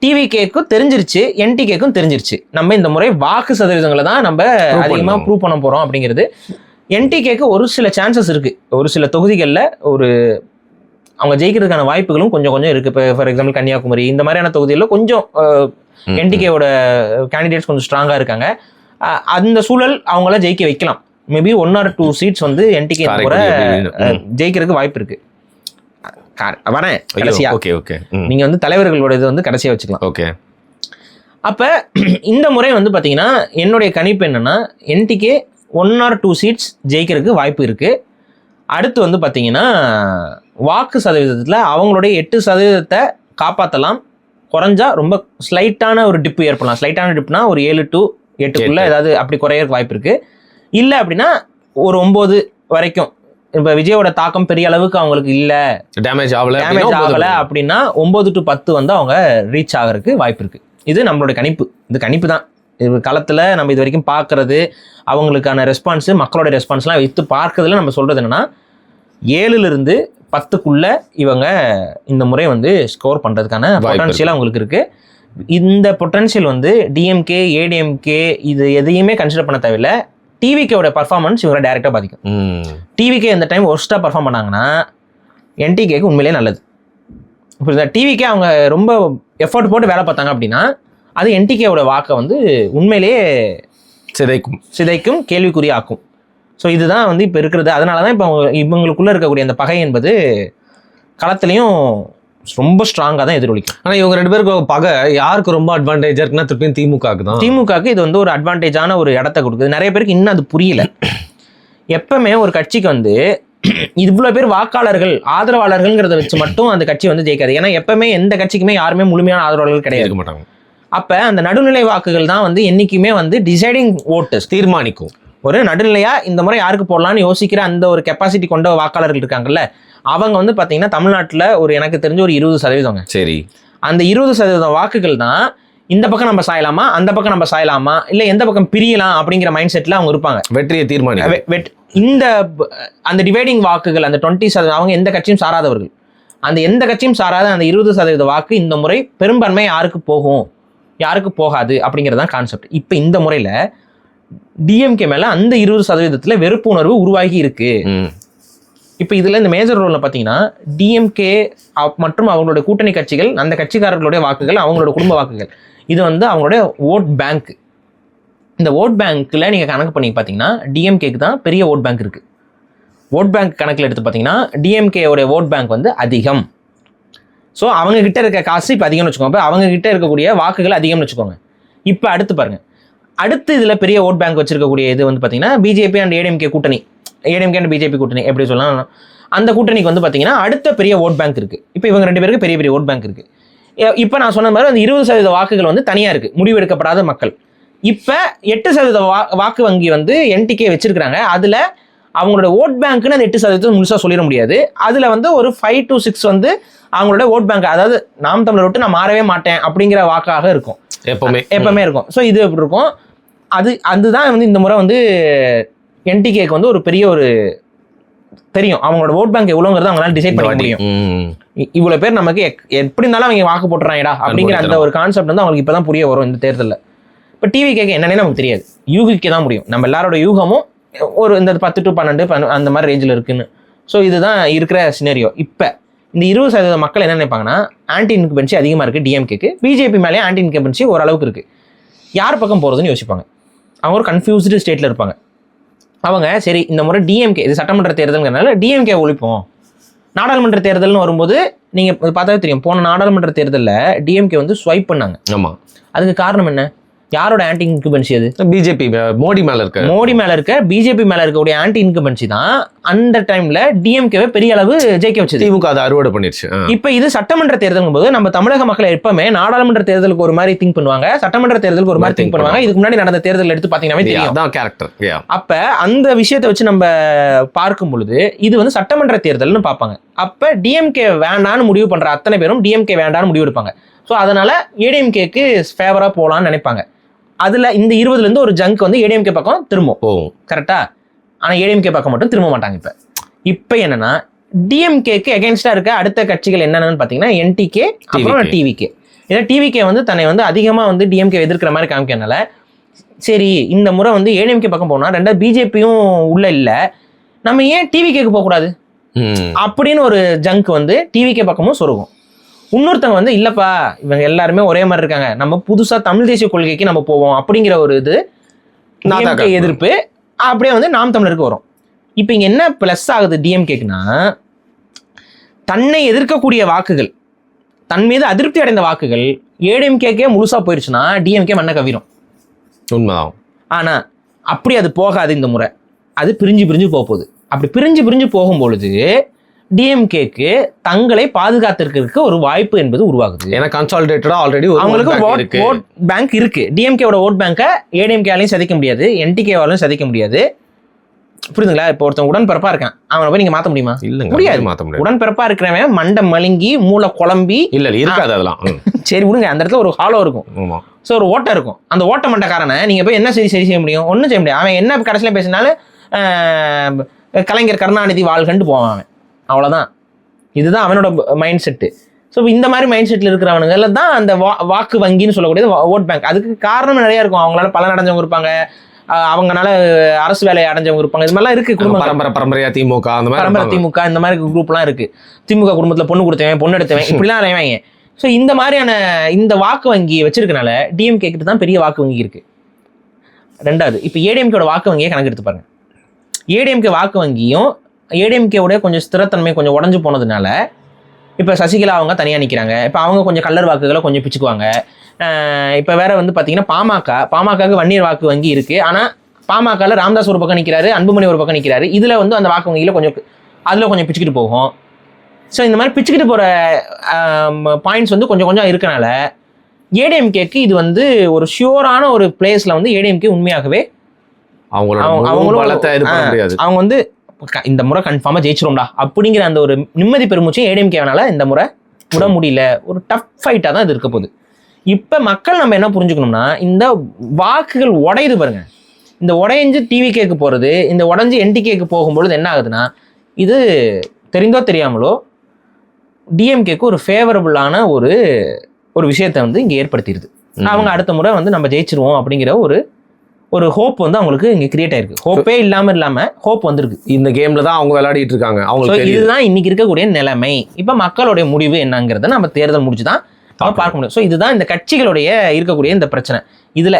டிவிகேக்கும் தெரிஞ்சிருச்சு, என்டிகேக்கும் தெரிஞ்சிருச்சு நம்ம இந்த முறை வாக்கு சதவீதங்களை தான் நம்ம அதிகமாக ப்ரூவ் பண்ண போகிறோம் அப்படிங்கிறது. என்டிகேக்கு ஒரு சில சான்சஸ் இருக்குது, ஒரு சில தொகுதிகளில் ஒரு அவங்க ஜெயிக்கிறதுக்கான வாய்ப்புகளும் கொஞ்சம் இருக்குது. இப்போ ஃபார் எக்ஸாம்பிள் கன்னியாகுமரி இந்த மாதிரியான தொகுதிகளில் கொஞ்சம் என்டிகேவோட கேண்டிடேட்ஸ் கொஞ்சம் ஸ்ட்ராங்காக இருக்காங்க. அந்த சூழல் அவங்கள ஜெயிக்க வைக்கலாம். மேபி 1 or 2 சீட்ஸ் வந்து என்டிகே கூட ஜெயிக்கிறதுக்கு வாய்ப்பு இருக்குது. வரேன் கடைசியா. நீங்க வந்து தலைவர்களோட இது வந்து கடைசியா வச்சுக்கலாம். ஓகே. அப்ப இந்த முறை வந்து பாத்தீங்கன்னா என்னுடைய கணிப்பு என்னன்னா என்டிகே 1 or 2 சீட்ஸ் ஜெயிக்கிறதுக்கு வாய்ப்பு இருக்கு. அடுத்து வந்து பாத்தீங்கன்னா வாக்கு சதவீதத்துல அவங்களுடைய 8% காப்பாற்றலாம். குறைஞ்சா ரொம்ப ஸ்லைட்டான ஒரு டிப்பு ஏற்படலாம். ஸ்லைட்டான டிப்னா ஒரு 7 to 8க்குள்ள ஏதாவது அப்படி குறையறதுக்கு வாய்ப்பு இருக்கு. இல்ல அப்படின்னா ஒரு 9 வரைக்கும். இப்போ விஜயோட தாக்கம் பெரிய அளவுக்கு அவங்களுக்கு இல்லை, டேமேஜ் ஆகலை அப்படின்னா 9 to 10 வந்து அவங்க ரீச் ஆகிறதுக்கு வாய்ப்பு இருக்குது. இது நம்மளோட கணிப்பு. இது கணிப்பு தான். இது களத்தில் நம்ம இது வரைக்கும் பார்க்கறது, அவங்களுக்கான ரெஸ்பான்ஸு, மக்களோட ரெஸ்பான்ஸ்லாம் வைத்து பார்க்கறதுல நம்ம சொல்கிறது என்னென்னா 7 to 10க்குள்ளே இவங்க இந்த முறை வந்து ஸ்கோர் பண்ணுறதுக்கான பொட்டன்ஷியல் அவங்களுக்கு இருக்குது. இந்த பொட்டன்ஷியல் வந்து டிஎம்கே ஏடிஎம்கே இது எதையுமே கன்சிடர் பண்ண தேவையில்லை. டிவிகேவோட பர்ஃபார்மன்ஸ் இவங்களை டைரெக்டாக பாதிக்கும். டிவிகே இந்த டைம் ஒர்ஸ்ட்டாக பர்ஃபார்ம் பண்ணாங்கன்னா என்டிகேக்கு உண்மையிலே நல்லது. இப்போ டிவிகே அவங்க ரொம்ப எஃபர்ட் போட்டு வேலை பார்த்தாங்க அப்படின்னா அது என்டிகேவோட வாக்கை வந்து உண்மையிலேயே சிதைக்கும், கேள்விக்குறியாக்கும். ஸோ இதுதான் வந்து இப்போ இருக்கிறது. அதனால தான் இப்போ இவங்களுக்குள்ளே இருக்கக்கூடிய அந்த பகை என்பது களத்துலையும் ரொம்ப ஸ்ட்ராங்காக தான் எதிரொலிக்கும். ஆனால் இவங்க 2 பேருக்கு பகை யாருக்கு ரொம்ப அட்வான்டேஜாக இருக்குன்னா திருப்பியும் திமுகவுக்கு தான். திமுகவுக்கு இது வந்து ஒரு அட்வான்டேஜான ஒரு இடத்த கொடுக்குது. நிறைய பேருக்கு இன்னும் அது புரியல. எப்பவுமே ஒரு கட்சிக்கு வந்து இவ்வளோ பேர் வாக்காளர்கள் ஆதரவாளர்கள்ங்கிறத வச்சு மட்டும் அந்த கட்சி வந்து ஜெயிக்காது. ஏன்னா எப்பவுமே எந்த கட்சிக்குமே யாருமே முழுமையான ஆதரவாளர்கள் கிடையாது மாட்டாங்க. அப்போ அந்த நடுநிலை வாக்குகள் தான் வந்து என்றைக்குமே வந்து டிசைடிங் ஓட்டர்ஸ் தீர்மானிக்கும். ஒரு நடுநிலையா இந்த முறை யாருக்கு போடலான்னு யோசிக்கிற அந்த ஒரு கெப்பாசிட்டி கொண்ட வாக்காளர்கள் இருக்காங்கல்ல, அவங்க வந்து பார்த்தீங்கன்னா தமிழ்நாட்டில் ஒரு எனக்கு தெரிஞ்ச ஒரு 20%. சரி, அந்த 20% வாக்குகள் தான் இந்த பக்கம் நம்ம சாயலாமா அந்த பக்கம் நம்ம சாயலாமா இல்லை எந்த பக்கம் பிரியலாம் அப்படிங்கிற மைண்ட் செட்டில் அவங்க இருப்பாங்க. வெற்றியை தீர்மானிக்க இந்த அந்த டிவைடிங் வாக்குகள் அந்த 20% அவங்க எந்த கட்சியும் சாராதவர்கள். அந்த எந்த கட்சியும் சாராத அந்த 20% வாக்கு இந்த முறை பெரும்பான்மை யாருக்கு போகும் யாருக்கு போகாது அப்படிங்கிறது தான் கான்செப்ட். இப்போ இந்த முறையில் டிஎம்கே மேல அந்த 20% வெறுப்பு உணர்வு உருவாகி இருக்கு. இப்போ இதுல இந்த மேஜர் ரோல்ல பாத்தீங்கன்னா டிஎம்கே மற்றும் அவங்களுடைய கூட்டணி கட்சிகள், அந்த கட்சிக்காரர்களுடைய வாக்குகள், அவங்களோட குடும்ப வாக்குகள், இது வந்து அவங்களுடைய ஓட் பேங்க். இந்த ஓட் பேங்க்ல நீங்க கணக்கு பண்ணி பாத்தீங்கன்னா டிஎம்கேக்கு தான் பெரிய ஓட் பேங்க் இருக்கு. ஓட் பேங்க் கணக்கில் எடுத்து பார்த்தீங்கன்னா டிஎம்கேயோடைய ஓட் பேங்க் வந்து அதிகம். ஸோ அவங்க கிட்ட இருக்க காசு இப்போ அதிகம்னு வச்சுக்கோங்க. இப்போ அவங்க கிட்ட இருக்கக்கூடிய வாக்குகள் அதிகம்னு வச்சுக்கோங்க. இப்போ அடுத்து பாருங்க, அடுத்து இதில் பெரிய ஓட் பேங்க் வச்சிருக்கக்கூடிய இது வந்து பார்த்தீங்கன்னா பிஜேபி அண்ட் ஏடிஎம்கே கூட்டணி, ஏடிஎம்கே அண்ட் பிஜேபி கூட்டணி எப்படி சொல்லலாம், அந்த கூட்டணிக்கு வந்து பார்த்தீங்கன்னா அடுத்த பெரிய ஓட் பேங்க் இருக்கு. இப்போ இவங்க 2 பேருக்கு பெரிய பெரிய ஓட் பேங்க் இருக்கு. இப்போ நான் சொன்ன மாதிரி அந்த 20% வாக்குகள் வந்து தனியாக இருக்கு, முடிவெடுக்கப்படாத மக்கள். இப்போ 8% வாக்கு வங்கி வந்து என்டிகே வச்சிருக்கிறாங்க. அதில் அவங்களோட ஓட் பேங்க்னு அந்த 8% முழுசாக சொல்லிட முடியாது. அதில் வந்து ஒரு 5 to 6 வந்து அவங்களோட ஓட் பேங்க், அதாவது நாம் தமிழர் விட்டு நான் மாறவே மாட்டேன் அப்படிங்கிற வாக்காக இருக்கும், எப்பவுமே இருக்கும். ஸோ இது எப்படி இருக்கும், அதுதான் வந்து இந்த முறை வந்து என்டிகேக்கு வந்து ஒரு பெரிய ஒரு தெரியும் அவங்களோட ஓட் பேங்க் எவ்வளோங்கிறது அவங்களால டிசைட் பண்ண முடியும். இவ்வளோ பேர் நமக்கு எப்படி இருந்தாலும் அவங்க வாக்கு போட்டுறாங்கடா அப்படிங்கிற அந்த ஒரு கான்செப்ட் வந்து அவங்களுக்கு இப்போ தான் புரிய வரும் இந்த தேர்தலில். இப்போ டிவி கேட்க என்னன்னே நமக்கு தெரியாது, யூகிக்க தான் முடியும். நம்ம எல்லாரோட யூகமும் ஒரு இந்த 10 to 12 அந்த மாதிரி ரேஞ்சில் இருக்குன்னு. ஸோ இதுதான் இருக்கிற சினரியோ. இப்போ இந்த 20% மக்கள் என்ன நினைப்பாங்கன்னா, ஆன்டி இன்கம்பன்சி அதிகமாக இருக்குது டிஎம்கேக்கு, பிஜேபி மேலேயே ஆன்டி இன்கம்பன்சி ஓரளவுக்கு இருக்குது, யார் பக்கம் போகிறதுன்னு யோசிப்பாங்க. அவங்க ஒரு கன்ஃபியூஸ்டு ஸ்டேட்டில் இருப்பாங்க. அவங்க சரி இந்த முறை டிஎம்கே, இது சட்டமன்ற தேர்தல்ங்கிறனால டிஎம்கே ஒழிப்போம். நாடாளுமன்ற தேர்தல்னு வரும்போது நீங்கள் பார்த்தாவே தெரியும், போன நாடாளுமன்ற தேர்தலில் டிஎம்கே வந்து ஸ்வைப் பண்ணாங்க. ஆமாம், அதுக்கு காரணம் என்ன, யாரோட ஆன்டி இன்கம்பன்சி? அது பிஜேபி, மோடி மேல இருக்க பிஜேபி மேல இருக்கக்கூடிய ஆன்டி இன்கம்பன்சி தான் அந்த டைம்ல டிஎம்கேவை பெரிய அளவு ஜெயிக்க வச்சது. திமுக அதை அறுவடை பண்ணிருச்சு. இப்போ இது சட்டமன்ற தேர்தல் போது நம்ம தமிழக மக்கள் எப்பவுமே நாடாளுமன்ற தேர்தலுக்கு ஒரு மாதிரி திங்க் பண்ணுவாங்க, சட்டமன்ற தேர்தலுக்கு ஒரு மாதிரி திங்க் பண்ணுவாங்க. இதுக்கு முன்னாடி நடந்த தேர்தல் எடுத்து பாத்தீங்கன்னா தெரியும் கேரக்டர். அப்ப அந்த விஷயத்தை வச்சு நம்ம பார்க்கும் பொழுது இது வந்து சட்டமன்ற தேர்தல்னு பார்ப்பாங்க. அப்ப டிஎம்கே வேண்டான்னு முடிவு பண்ற அத்தனை பேரும் டிஎம்கே வேண்டான்னு முடிவு எடுப்பாங்க. ஸோ அதனால ஏடிஎம்கேக்கு ஃபேவரா போகலான்னு நினைப்பாங்க. அதுல இந்த 20% ஒரு ஜங்க் வந்து ஏடிஎம்கே பக்கம் திரும்பும், கரெக்டா? ஆனா ஏடிஎம்கே பக்கம் மட்டும் திரும்ப மாட்டாங்க. இப்ப என்னன்னா டிஎம்கேக்கு அகைன்ஸ்டா இருக்க அடுத்த கட்சிகள் என்னன்னு பாத்தீங்கன்னா என்டிகே, அப்புறம் டிவிகே. ஏன்னா டிவிகே வந்து தன்னை வந்து அதிகமா வந்து டிஎம்கே எதிர்க்கிற மாதிரி காமிக்கிறதுனால சரி இந்த முறை வந்து ஏடிஎம்கே பக்கம் போனா, ரெண்டாவது பிஜேபியும் உள்ள இல்ல, நம்ம ஏன் டிவிகேக்கு போக கூடாது அப்படின்னு ஒரு ஜங்க் வந்து டிவிகே பக்கமும் சொருகும். இன்னொருத்தவங்க வந்து இல்லப்பா இவங்க எல்லாருமே ஒரே மாதிரி இருக்காங்க, நம்ம புதுசா தமிழ் தேசிய கொள்கைக்கு நம்ம போவோம் அப்படிங்கிற ஒரு இது எதிர்ப்பு அப்படியே வந்து நாம் தமிழருக்கு வரும். இப்போ இங்க என்ன பிளஸ் ஆகுது டிஎம்கேக்குன்னா, தன்னை எதிர்க்கக்கூடிய வாக்குகள், தன் மீது அதிருப்தி அடைந்த வாக்குகள் ஏடிஎம்கேக்கே முழுசா போயிருச்சுன்னா டிஎம்கே மண்ணை கவிரும். உண்மைதான். ஆனா அப்படி அது போகாது. இந்த முறை அது பிரிஞ்சு போகுது. அப்படி பிரிஞ்சு போகும்பொழுது டிஎம்கேக்கு தங்களை பாதுகாத்திருக்கிறதுக்கு ஒரு வாய்ப்பு என்பது உருவாகுது. ஏன்னா கன்சாலிடேட்டடா ஆல்ரெடி அவங்களுக்கு ஓட் பேங்க் இருக்கு. டிஎம்கேவோட ஓட் பேங்கை ஏடிஎம்கேவாலையும் சதிக்க முடியாது, என்டிகேவாலையும் சதிக்க முடியாது. புரியுதுங்களா? இப்போ ஒருத்தன் உடன்பிறப்பா இருக்கான், அவனை போய் நீங்க மாத்த முடியுமா? இல்ல, முடியாது. மாத்த முடியாது. உடன்பிறப்பா இருக்கிறவன் மண்டை மழுங்கி மூளை குழம்பி இல்ல இருக்காது அதெல்லாம். சரி விடுங்க, அந்த இடத்துல ஒரு ஹாலோ இருக்கும், ஸோ ஒரு ஓட்டை இருக்கும். அந்த ஓட்ட மண்டக்காரனை நீங்க போய் என்ன சரி செய்ய முடியும்? ஒன்றும் செய்ய முடியாது. அவன் என்ன கடைசியில பேசினாலும் கலைஞர் கருணாநிதி வாழ்கண்டு போவான் அவன், அவ்வளோதான். இதுதான் அவனோட மைண்ட் செட்டு. ஸோ இந்த மாதிரி மைண்ட் செட்டில் இருக்கிறவனுங்கள தான் அந்த வாக்கு வங்கின்னு சொல்லக்கூடியது ஓட் பேங்க். அதுக்கு காரணம் நிறையா இருக்கும். அவங்களால பலன் அடைஞ்சவங்க இருப்பாங்க, அவங்கனால அரசு வேலையை அடைஞ்சவங்க இருப்பாங்க. இது மாதிரிலாம் இருக்கு. குடும்ப பரம்பரையா திமுக, அந்த மாதிரி திமுக இந்த மாதிரி குரூப்லாம் இருக்கு. திமுக குடும்பத்தில் பொண்ணு கொடுத்தவன், பொண்ணு எடுத்தவன், இப்படிலாம் அலைவாங்க. ஸோ இந்த மாதிரியான இந்த வாக்கு வங்கி வச்சிருக்கனால டிஎம்கே கிட்ட தான் பெரிய வாக்கு வங்கி இருக்கு. ரெண்டாவது, இப்போ ஏடிஎம்கேட வாக்கு வங்கியை கணக்கு எடுத்து பாருங்க. ஏடிஎம்கே வாக்கு வங்கியும் ஏடிஎம்கேவுடைய கொஞ்சம் ஸ்திரத்தன்மை கொஞ்சம் உடஞ்சு போனதுனால இப்போ சசிகலா அவங்க தனியாக நிற்கிறாங்க. இப்போ அவங்க கொஞ்சம் கல்லர் வாக்குகளை கொஞ்சம் பிச்சுக்குவாங்க. இப்போ வேற வந்து பார்த்தீங்கன்னா பாமகவுக்கு வன்னியர் வாக்கு வங்கி இருக்குது. ஆனால் பாமகவில் ராமதாஸ் ஒரு பக்கம் நிற்கிறாரு, அன்புமணி ஒரு பக்கம் நிற்கிறாரு. இதில் வந்து அந்த வாக்கு வங்கியில் கொஞ்சம் அதில் கொஞ்சம் பிச்சுக்கிட்டு போகும். ஸோ இந்த மாதிரி பிச்சுக்கிட்டு போகிற பாயிண்ட்ஸ் வந்து கொஞ்சம் இருக்கனால ஏடிஎம்கேக்கு இது வந்து ஒரு ஷியூரான ஒரு பிளேஸில் வந்து ஏடிஎம்கே உண்மையாகவே அவங்க வந்து இந்த முறை கன்ஃபார்மாக ஜெயிச்சிரும்டா அப்படிங்கிற அந்த ஒரு நிம்மதி பெருமூச்சும் ஏடிஎம்கேனால இந்த முறை விட முடியல. ஒரு டஃப் ஃபைட்டாக தான் இது இருக்க போகுது. இப்போ மக்கள் நம்ம என்ன புரிஞ்சுக்கணும்னா, இந்த வாக்குகள் உடையுது பாருங்க. இந்த உடைஞ்சு டிவிகேக்கு போகிறது, இந்த உடஞ்சி என்டிகேக்கு போகும்பொழுது என்ன ஆகுதுன்னா, இது தெரிந்தோ தெரியாமலோ டிஎம்கேக்கு ஒரு ஃபேவரபுளான ஒரு விஷயத்தை வந்து இங்கே ஏற்படுத்திடுது. அவங்க அடுத்த முறை வந்து நம்ம ஜெயிச்சிருவோம் அப்படிங்கிற ஒரு ஹோப் வந்து அவங்களுக்கு இங்க கிரியேட் ஆயிருக்கு. ஹோப்பே இல்லாம ஹோப் வந்திருக்கு. இந்த கேம்ல தான் அவங்க விளையாடிட்டு இருக்காங்க. So, அவங்களுக்கு இதுதான் இன்னைக்கு இருக்கக்கூடிய நிலைமை. இப்ப மக்களுடைய முடிவு என்னங்கிறத நம்ம தேர்தல் முடிச்சுதான் நம்ம பார்க்க முடியும். ஸோ இதுதான் இந்த கட்சிகளுடைய இருக்கக்கூடிய இந்த பிரச்சனை. இதுல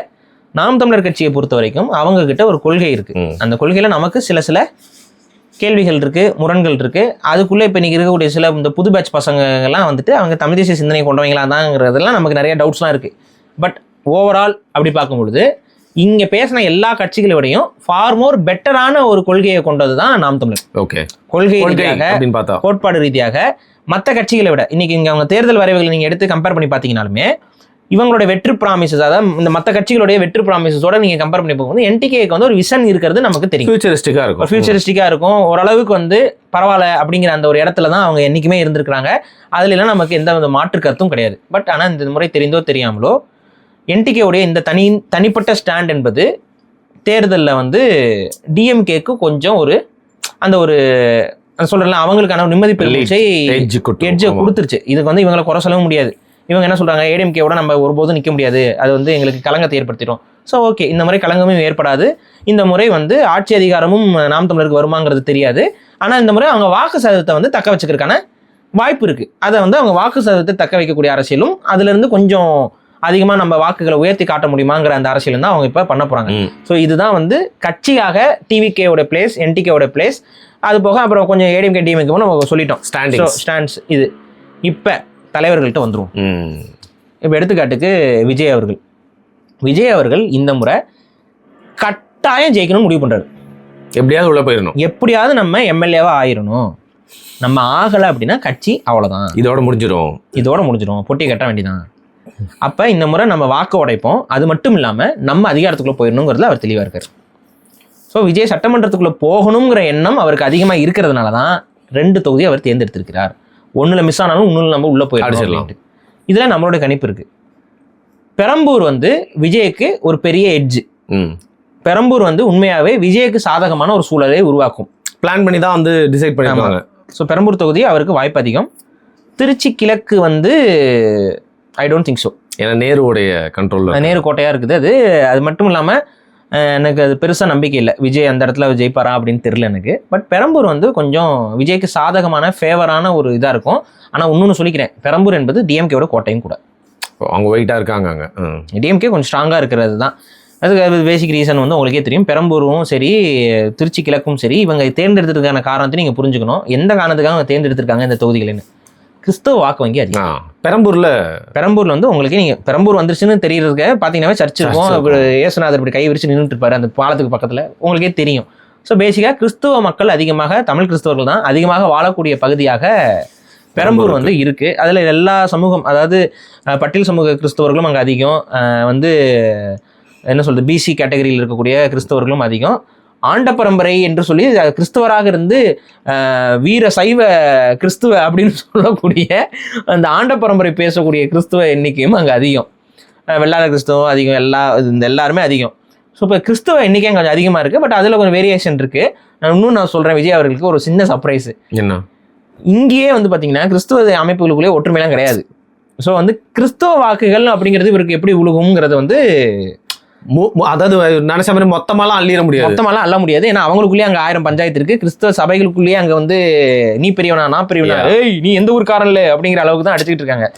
நாம் தமிழர் கட்சியை பொறுத்த வரைக்கும் அவங்க கிட்ட ஒரு கொள்கை இருக்கு. அந்த கொள்கையில நமக்கு சில கேள்விகள் இருக்கு, முரண்கள் இருக்கு. அதுக்குள்ள இப்ப இன்னைக்கு இருக்கக்கூடிய சில இந்த புது பேட்ச் பசங்க எல்லாம் வந்துட்டு அவங்க தமிழ் தேசிய சிந்தனை கொண்டவங்களா தாங்கிறதெல்லாம் நமக்கு நிறைய டவுட்ஸ்லாம் இருக்கு. பட் ஓவரால் அப்படி பார்க்கும்பொழுது இங்க பேசின எல்லா கட்சிகளோடையும் ஃபார் மோர் பெட்டரான ஒரு கொள்கையை கொண்டதுதான் நாம் தமிழர். ஓகே, கொள்கை ரீதியாக, கோட்பாடு ரீதியாக மற்ற கட்சிகளை விட இன்னைக்கு இங்க அவங்க தேர்தல் வரைவுகளை நீங்க எடுத்து கம்பேர் பண்ணி பாத்தீங்கன்னாலுமே இவங்களுடைய வெற்று ப்ராமிசஸ், அதாவது இந்த மற்ற கட்சிகளுடைய வெற்று ப்ராமிசஸோட நீங்க கம்பேர் பண்ணி போகும்போது என்டிகேக்கு வந்து ஒரு விஷன் இருக்கிறது நமக்கு தெரியும். ஃபியூச்சரிஸ்டிக்கா இருக்கும். ஓரளவுக்கு வந்து பரவாயில்ல அப்படிங்கிற அந்த ஒரு இடத்துல தான் அவங்க என்னைக்குமே இருந்திருக்காங்க. அதுல எல்லாம் நமக்கு எந்த மாற்று கருத்தும் கிடையாது. பட் ஆனா இந்த முறை தெரிந்தோ தெரியாமலோ என்டிகேவுடைய இந்த தனிப்பட்ட ஸ்டாண்ட் என்பது தேர்தலில் வந்து டிஎம்கேக்கு கொஞ்சம் ஒரு அந்த ஒரு சொல்றேன் அவங்களுக்கான நிம்மதி பெருமிச்சை எட்ஜை கொடுத்துருச்சு. இதுக்கு வந்து இவங்களை குறை சொல்லவும் முடியாது. இவங்க என்ன சொல்றாங்க, ஏடிஎம்கேவோட நம்ம ஒருபோதும் நிற்க முடியாது, அது வந்து எங்களுக்கு களங்கத்தை ஏற்படுத்திடும். ஸோ ஓகே, இந்த முறை களங்கமும் ஏற்படாது. இந்த முறை வந்து ஆட்சி அதிகாரமும் நாம் தமிழருக்கு வருமாங்கிறது தெரியாது. ஆனால் இந்த முறை அவங்க வாக்கு சதவீதத்தை வந்து தக்க வச்சுக்கிறதுக்கான வாய்ப்பு இருக்கு. அதை வந்து அவங்க வாக்கு சதவீதத்தை தக்க வைக்கக்கூடிய அரசியலும் அதுல இருந்து கொஞ்சம் அதிகமாக நம்ம வாக்குகளை உயர்த்தி காட்ட முடியுமாங்கிற அந்த அரசியல் தான் அவங்க இப்போ பண்ண போறாங்க. ஸோ இதுதான் வந்து கட்சியாக டிவிகேவோட பிளேஸ், என்டிகேவோட பிளேஸ். அது போக அப்புறம் கொஞ்சம் ஏடிஎம்கே டிஎம்கே நம்ம சொல்லிட்டோம் ஸ்டாண்ட்ஸ். இது இப்போ தலைவர்கள்ட்ட வந்துடும். இப்போ எடுத்துக்காட்டுக்கு விஜய் அவர்கள் இந்த முறை கட்டாயம் ஜெயிக்கணும்னு முடிவு பண்றாரு. எப்படியாவது உள்ள போயிடணும், எப்படியாவது நம்ம எம்எல்ஏவா ஆயிரணும். நம்ம ஆகலை அப்படின்னா கட்சி அவ்வளோதான், இதோட முடிஞ்சிடும், பொட்டி கட்ட வேண்டியதான். அப்போ இந்த முறை நம்ம வாக்கு உடைப்போம். அது மட்டும் இல்லாமல் நம்ம அதிகாரத்துக்குள்ளே போயிடணுங்கிறதுல அவர் தெளிவாக இருக்கார். ஸோ விஜய் சட்டமன்றத்துக்குள்ளே போகணுங்கிற எண்ணம் அவருக்கு அதிகமாக இருக்கிறதுனால தான் 2 தொகுதி அவர் தேர்ந்தெடுத்திருக்கிறார். ஒன்றில் மிஸ் ஆனாலும் இன்னொன்று நம்ம உள்ளே போயிடலாம். இதில் நம்மளோட கணிப்பு இருக்குது. பெரம்பூர் வந்து விஜய்க்கு ஒரு பெரிய எட்ஜ். பெரம்பூர் வந்து உண்மையாகவே விஜய்க்கு சாதகமான ஒரு சூழலை உருவாக்கும். பிளான் பண்ணி தான் வந்து டிசைட் பண்ணிருக்காங்க. ஸோ பெரம்பூர் தொகுதி அவருக்கு வாய்ப்பு அதிகம். திருச்சி கிழக்கு வந்து ஐ டோன்ட் திங்க் ஸோ. ஏன்னா நேருடைய கண்ட்ரோல், நேரு கோட்டையாக இருக்குது. அது மட்டும் இல்லாமல் எனக்கு அது பெருசாக நம்பிக்கை இல்லை விஜய் அந்த இடத்துல ஜெயிப்பாரா அப்படின்னு தெரியல எனக்கு. பட் பெரம்பூர் வந்து கொஞ்சம் விஜய்க்கு சாதகமான ஃபேவரான ஒரு இதாக இருக்கும். ஆனால் இன்னொன்று சொல்லிக்கிறேன், பெரம்பூர் என்பது டிஎம்கேவோட கோட்டையும் கூட. அவங்க வெயிட்டாக இருக்காங்க அங்கே. டிஎம்கே கொஞ்சம் ஸ்ட்ராங்காக இருக்கிறது தான். அதுக்கு பேசிக் ரீசன் வந்து உங்களுக்கே தெரியும். பெரம்பூரும் சரி, திருச்சி கிழக்கும் சரி, இவங்க தேர்ந்தெடுத்ததுக்கான காரணத்தை நீங்கள் புரிஞ்சுக்கணும். எந்த காரணத்துக்காக அவங்க தேர்ந்தெடுத்திருக்காங்க இந்த தொகுதிகள்னு. கிறிஸ்தவ வாக்கு வங்கி அதிகம் பெரம்பூர்ல வந்து உங்களுக்கு நீங்க பெரம்பூர் வந்துருச்சுன்னு தெரியறதுக்கு பாத்தீங்கன்னா சர்ச் இருக்கும். ஏசுநாதர் இப்படி கை விரிச்சு நின்றுட்டு இருப்பாரு அந்த பாலத்துக்கு பக்கத்துல, உங்களுக்கே தெரியும். ஸோ பேசிக்கா கிறிஸ்துவ மக்கள் அதிகமாக, தமிழ் கிறிஸ்தவர்கள் தான் அதிகமாக வாழக்கூடிய பகுதியாக பெரம்பூர் வந்து இருக்கு. அதுல எல்லா சமூகம், அதாவது பட்டியல் சமூக கிறிஸ்தவர்களும் அங்கே அதிகம், வந்து என்ன சொல்றது பிசி கேட்டகரியில் இருக்கக்கூடிய கிறிஸ்தவர்களும் அதிகம். ஆண்ட பரம்பரை என்று சொல்லி கிறிஸ்தவராக இருந்து வீர சைவ கிறிஸ்துவ அப்படின்னு சொல்லக்கூடிய அந்த ஆண்ட பரம்பரை பேசக்கூடிய கிறிஸ்துவ எண்ணிக்கையும் அங்கே அதிகம். வெள்ளாள கிறிஸ்தவம் அதிகம், எல்லாருமே அதிகம். ஸோ இப்போ கிறிஸ்துவ எண்ணிக்கை கொஞ்சம் அதிகமாக இருக்குது. பட் அதில் கொஞ்சம் வேரியேஷன் இருக்குது. நான் சொல்கிறேன், விஜய் அவர்களுக்கு ஒரு சின்ன சர்ப்ரைஸ் என்ன, இங்கேயே வந்து பார்த்தீங்கன்னா கிறிஸ்துவ அமைப்புகளுக்குள்ளே ஒற்றுமையெல்லாம் கிடையாது. ஸோ வந்து கிறிஸ்துவ வாக்குகள் அப்படிங்கிறது இவருக்கு எப்படி உழுகுங்கிறது வந்து அதாவது நினைச்ச மாதிரி மொத்தமாலாம் அள்ள முடியாது. ஏன்னா அவங்களுக்குள்ளேயே அங்கே 1000 பஞ்சாயத்து இருக்கு. கிறிஸ்தவ சபைகளுக்குள்ளேயே அங்கே வந்து நீ பெரியவனா நான் பெரியவனா, ஏய் நீ எந்த ஊர் காரன் இல்லை அப்படிங்கிற அளவுக்கு தான் அடிச்சுக்கிட்டு இருக்காங்க.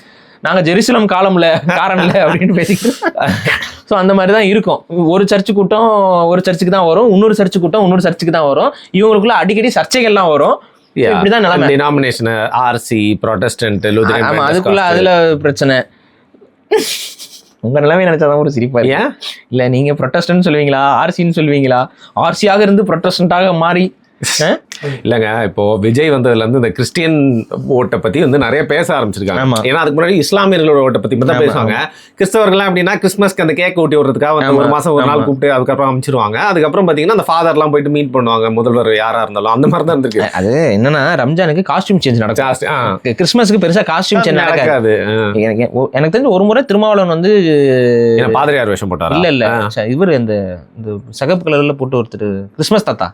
நாங்கள் ஜெருசலம் காரன் இல்லை அப்படின்னு பேசிக்கிட்டு. ஸோ அந்த மாதிரி தான் இருக்கும். ஒரு சர்ச்சு கூட்டம் ஒரு சர்ச்சுக்கு தான் வரும், இன்னொரு சர்ச்சு கூட்டம் இன்னொரு சர்ச்சுக்கு தான் வரும். இவங்களுக்குள்ள அடிக்கடி சர்ச்சைகள்லாம் வரும். இப்படிதான் நிலைமை. டினாமினேஷன் ஆர்சி, புராட்டஸ்டன்ட், லூதரன், ஆமா அதுக்குள்ள அதுல பிரச்சனை. உங்க நிலைமை நினைச்சாதான் ஒரு சிரிப்பா. ஏன் இல்ல நீங்க புரொட்டஸ்டன்ட் சொல்லுவீங்களா, ஆர்சின்னு சொல்லுவீங்களா? ஆர்சியாக இருந்து புரொட்டஸ்டன்டாக மாறி இல்லைங்க. இப்போ விஜய் வந்ததுல இருந்து இந்த கிறிஸ்டியன் ஓட்டை பத்தி வந்து நிறைய பேச ஆரம்பிச்சிருக்காங்க. ஏன்னா அதுக்கு முன்னாடி இஸ்லாமியர்களோட ஓட்டை பத்தி தான் பேசுவாங்க. கிறிஸ்தவர்கள்லாம் அப்படின்னா கிறிஸ்மஸ்க்கு அந்த கேக் ஊட்டி விடுறதுக்காக ஒரு மாசம் ஒரு நாள் கூப்பிட்டு அதுக்கப்புறம் அமைச்சிருவாங்க. அதுக்கப்புறம் பாத்தீங்கன்னா அந்த ஃபாதர்லாம் போயிட்டு மீட் பண்ணுவாங்க, முதல்வர் யாரா இருந்தாலும். அந்த மாதிரி தான் இருந்திருக்கு. அது என்னன்னா ரம்ஜானுக்கு காஸ்டியூம் சேஞ்ச் நடக்கும், கிறிஸ்மஸ்க்கு பெருசா காஸ்டியூம் சேஞ்ச் நடக்காது. எனக்கு தெரிஞ்ச ஒரு முறை திருமாவளவன் வந்து பாதிரியார் வேஷம் போட்டார். இல்ல இவர் இந்த சகப்பு கலர்ல போட்டு ஒருத்தர் கிறிஸ்மஸ் தாத்தா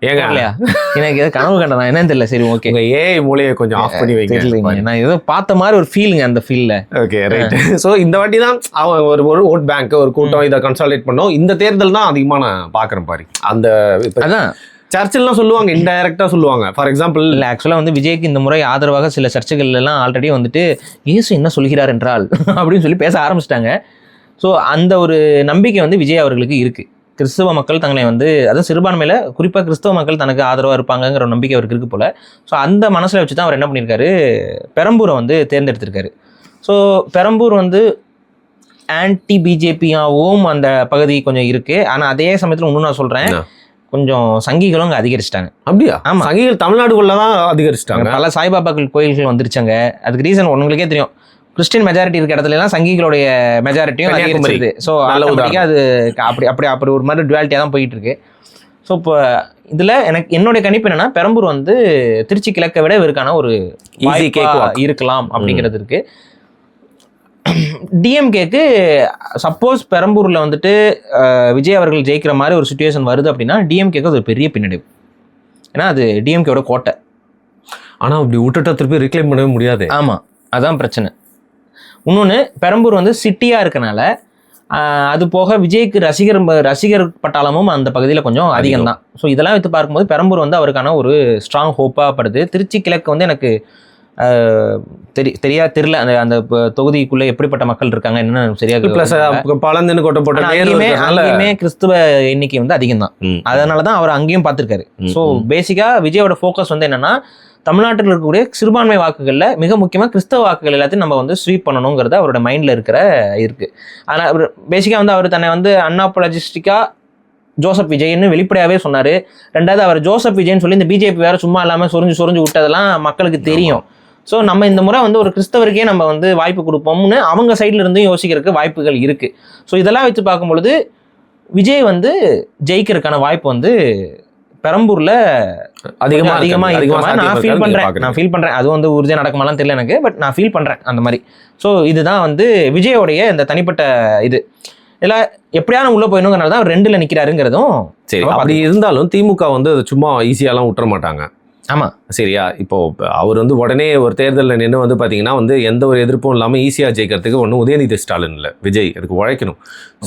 ஏங்க இல்லையா எனக்கு ஏதோ கனவு கண்டதா என்னன்னு தெரியல. சரி ஓகே, உங்க ஏஐ மூளையை கொஞ்சம் ஆஃப் பண்ணி தெரியலைங்க, வைங்க. நான் ஏதோ பார்த்த மாதிரி ஒரு ஃபீலிங் அந்த ஃபீல்ட்ல. Okay right. ஸோ இந்த வாட்டி தான் அவன் ஒரு ஓட் பேங்க் ஒரு கூட்டம் இதை கன்சாலிடேட் பண்ணோம். இந்த தேர்தல் தான் அதிகமாக நான் பார்க்குறேன் பாரு. அந்த அதான் சர்ச்சில்லாம் சொல்லுவாங்க, இன்டைரக்டா சொல்லுவாங்க. ஃபார் எக்ஸாம்பிள் இல்லை, ஆக்சுவலாக வந்து விஜய்க்கு இந்த முறை ஆதரவாக சில சர்ச்சைகள் எல்லாம் ஆல்ரெடி வந்துட்டு இயேசு என்ன சொல்கிறார் என்றால் அப்படின்னு சொல்லி பேச ஆரம்பிச்சிட்டாங்க. ஸோ அந்த ஒரு நம்பிக்கை வந்து விஜய் அவர்களுக்கு இருக்கு. கிறிஸ்தவ மக்கள் தங்களை வந்து, அதுவும் சிறுபான்மையில குறிப்பாக கிறிஸ்தவ மக்கள் தனக்கு ஆதரவாக இருப்பாங்கங்கிற ஒரு நம்பிக்கை அவருக்கு இருக்கு போல. ஸோ அந்த மனசில் வச்சு தான் அவர் என்ன பண்ணியிருக்காரு, பெரம்பூரை வந்து தேர்ந்தெடுத்திருக்காரு. ஸோ பெரம்பூர் வந்து ஆன்டி பிஜேபியாகவும் அந்த பகுதி கொஞ்சம் இருக்கு. ஆனால் அதே சமயத்தில் இன்னும் நான் சொல்றேன், கொஞ்சம் சங்கிகளும் அங்கே அதிகரிச்சிட்டாங்க. அப்படியா? ஆமா, சங்கிகள் தமிழ்நாடுக்குள்ள தான் அதிகரிச்சிட்டாங்க. பல சாய்பாபாக்கள் கோயில்கள் வந்துருச்சாங்க. அதுக்கு ரீசன் உங்களுக்கே தெரியும், கிறிஸ்டின் மெஜாரிட்டி இருக்க இடத்துல எல்லாம் சங்கிகளுடைய மெஜாரிட்டியும் அதிகரிச்சிருது. ஸோ ஆட்டோமேட்டிக்காக அது அப்படி ஒரு மாதிரி டுவாலிட்டியாக தான் போயிட்டு இருக்கு. ஸோ இப்போ இதில் எனக்கு என்னுடைய கணிப்பு என்னன்னா, பெரம்பூர் வந்து திருச்சி கிழக்கை விட இவருக்கான ஒரு இருக்கலாம் அப்படிங்கிறது இருக்கு. டிஎம்கேக்கு சப்போஸ் பெரம்பூரில் வந்துட்டு விஜய் அவர்கள் ஜெயிக்கிற மாதிரி ஒரு சுச்சுவேஷன் வருது அப்படின்னா டிஎம்கேக்கு அது ஒரு பெரிய பின்னடைவு. ஏன்னா அது டிஎம்கேவோட கோட்டை. ஆனால் அப்படி விட்டுட்டா திருப்பி ரிக்ளைம் பண்ணவே முடியாது. ஆமாம், அதான் பிரச்சனை. இன்னொன்று, பெரம்பூர் வந்து சிட்டியாக இருக்கனால அது போக விஜய்க்கு ரசிகர் பட்டாளமும் அந்த பகுதியில் கொஞ்சம் அதிகம் தான். ஸோ இதெல்லாம் வைத்து பார்க்கும்போது பெரம்பூர் வந்து அவருக்கான ஒரு ஸ்ட்ராங் ஹோப்பாக படுது. திருச்சி கிழக்கு வந்து எனக்கு தெரியல அந்த தொகுதிக்குள்ள எப்படிப்பட்ட மக்கள் இருக்காங்க என்னன்னு சரியாக. பழந்துன்னு கொட்ட போட்ட அங்கேயுமே கிறிஸ்துவ எண்ணிக்கை வந்து அதிகம் தான். அதனாலதான் அவர் அங்கேயும் பார்த்திருக்காரு. ஸோ பேசிக்கா விஜயோட ஃபோக்கஸ் வந்து என்னன்னா, தமிழ்நாட்டில் இருக்கக்கூடிய சிறுபான்மை வாக்குகள்ல மிக முக்கியமா கிறிஸ்தவ வாக்குகள் எல்லாத்தையும் நம்ம வந்து ஸ்வீப் பண்ணணுங்கிறது அவரோட மைண்ட்ல இருக்கு. ஆனால் அவர் பேசிக்கா வந்து அவர் தன்னை வந்து அன்னாபோலஜிஸ்டிக்கா ஜோசப் விஜய்னு வெளிப்படையாவே சொன்னாரு. ரெண்டாவது, அவர் ஜோசப் விஜய்னு சொல்லி இந்த பிஜேபி வேற சும்மா இல்லாம சொரிஞ்சு விட்டதெல்லாம் மக்களுக்கு தெரியும். ஸோ நம்ம இந்த முறை வந்து ஒரு கிறிஸ்தவருக்கே நம்ம வந்து வாய்ப்பு கொடுப்போம்னு அவங்க சைட்ல இருந்தும் யோசிக்கிறதுக்கு வாய்ப்புகள் இருக்கு. ஸோ இதெல்லாம் வச்சு பார்க்கும் பொழுது விஜய் வந்து ஜெயிக்கிறதுக்கான வாய்ப்பு வந்து பெரம்பூர்ல அதிகமா நான் ஃபீல் பண்றேன். அது வந்து உறுதியாக நடக்குமாலாம் தெரியல எனக்கு, பட் நான் ஃபீல் பண்றேன் அந்த மாதிரி. ஸோ இதுதான் வந்து விஜயோடைய இந்த தனிப்பட்ட இது. இதில் எப்படியான உள்ள போயணுங்கிறனால தான் அவர் 2ல் நிற்கிறாருங்கிறதும் சரி. அப்படி இருந்தாலும் திமுக வந்து சும்மா ஈஸியாலாம் விட்டுற மாட்டாங்க. ஆமாம், சரியா? இப்போ அவர் வந்து உடனே ஒரு தேர்தலில் நின்று வந்து பார்த்தீங்கன்னா வந்து எந்த ஒரு எதிர்ப்பும் இல்லாமல் ஈஸியாக ஜெயிக்கிறதுக்கு ஒன்றும் உதயநிதி ஸ்டாலின் இல்லை, விஜய் அதுக்கு உழைக்கணும்.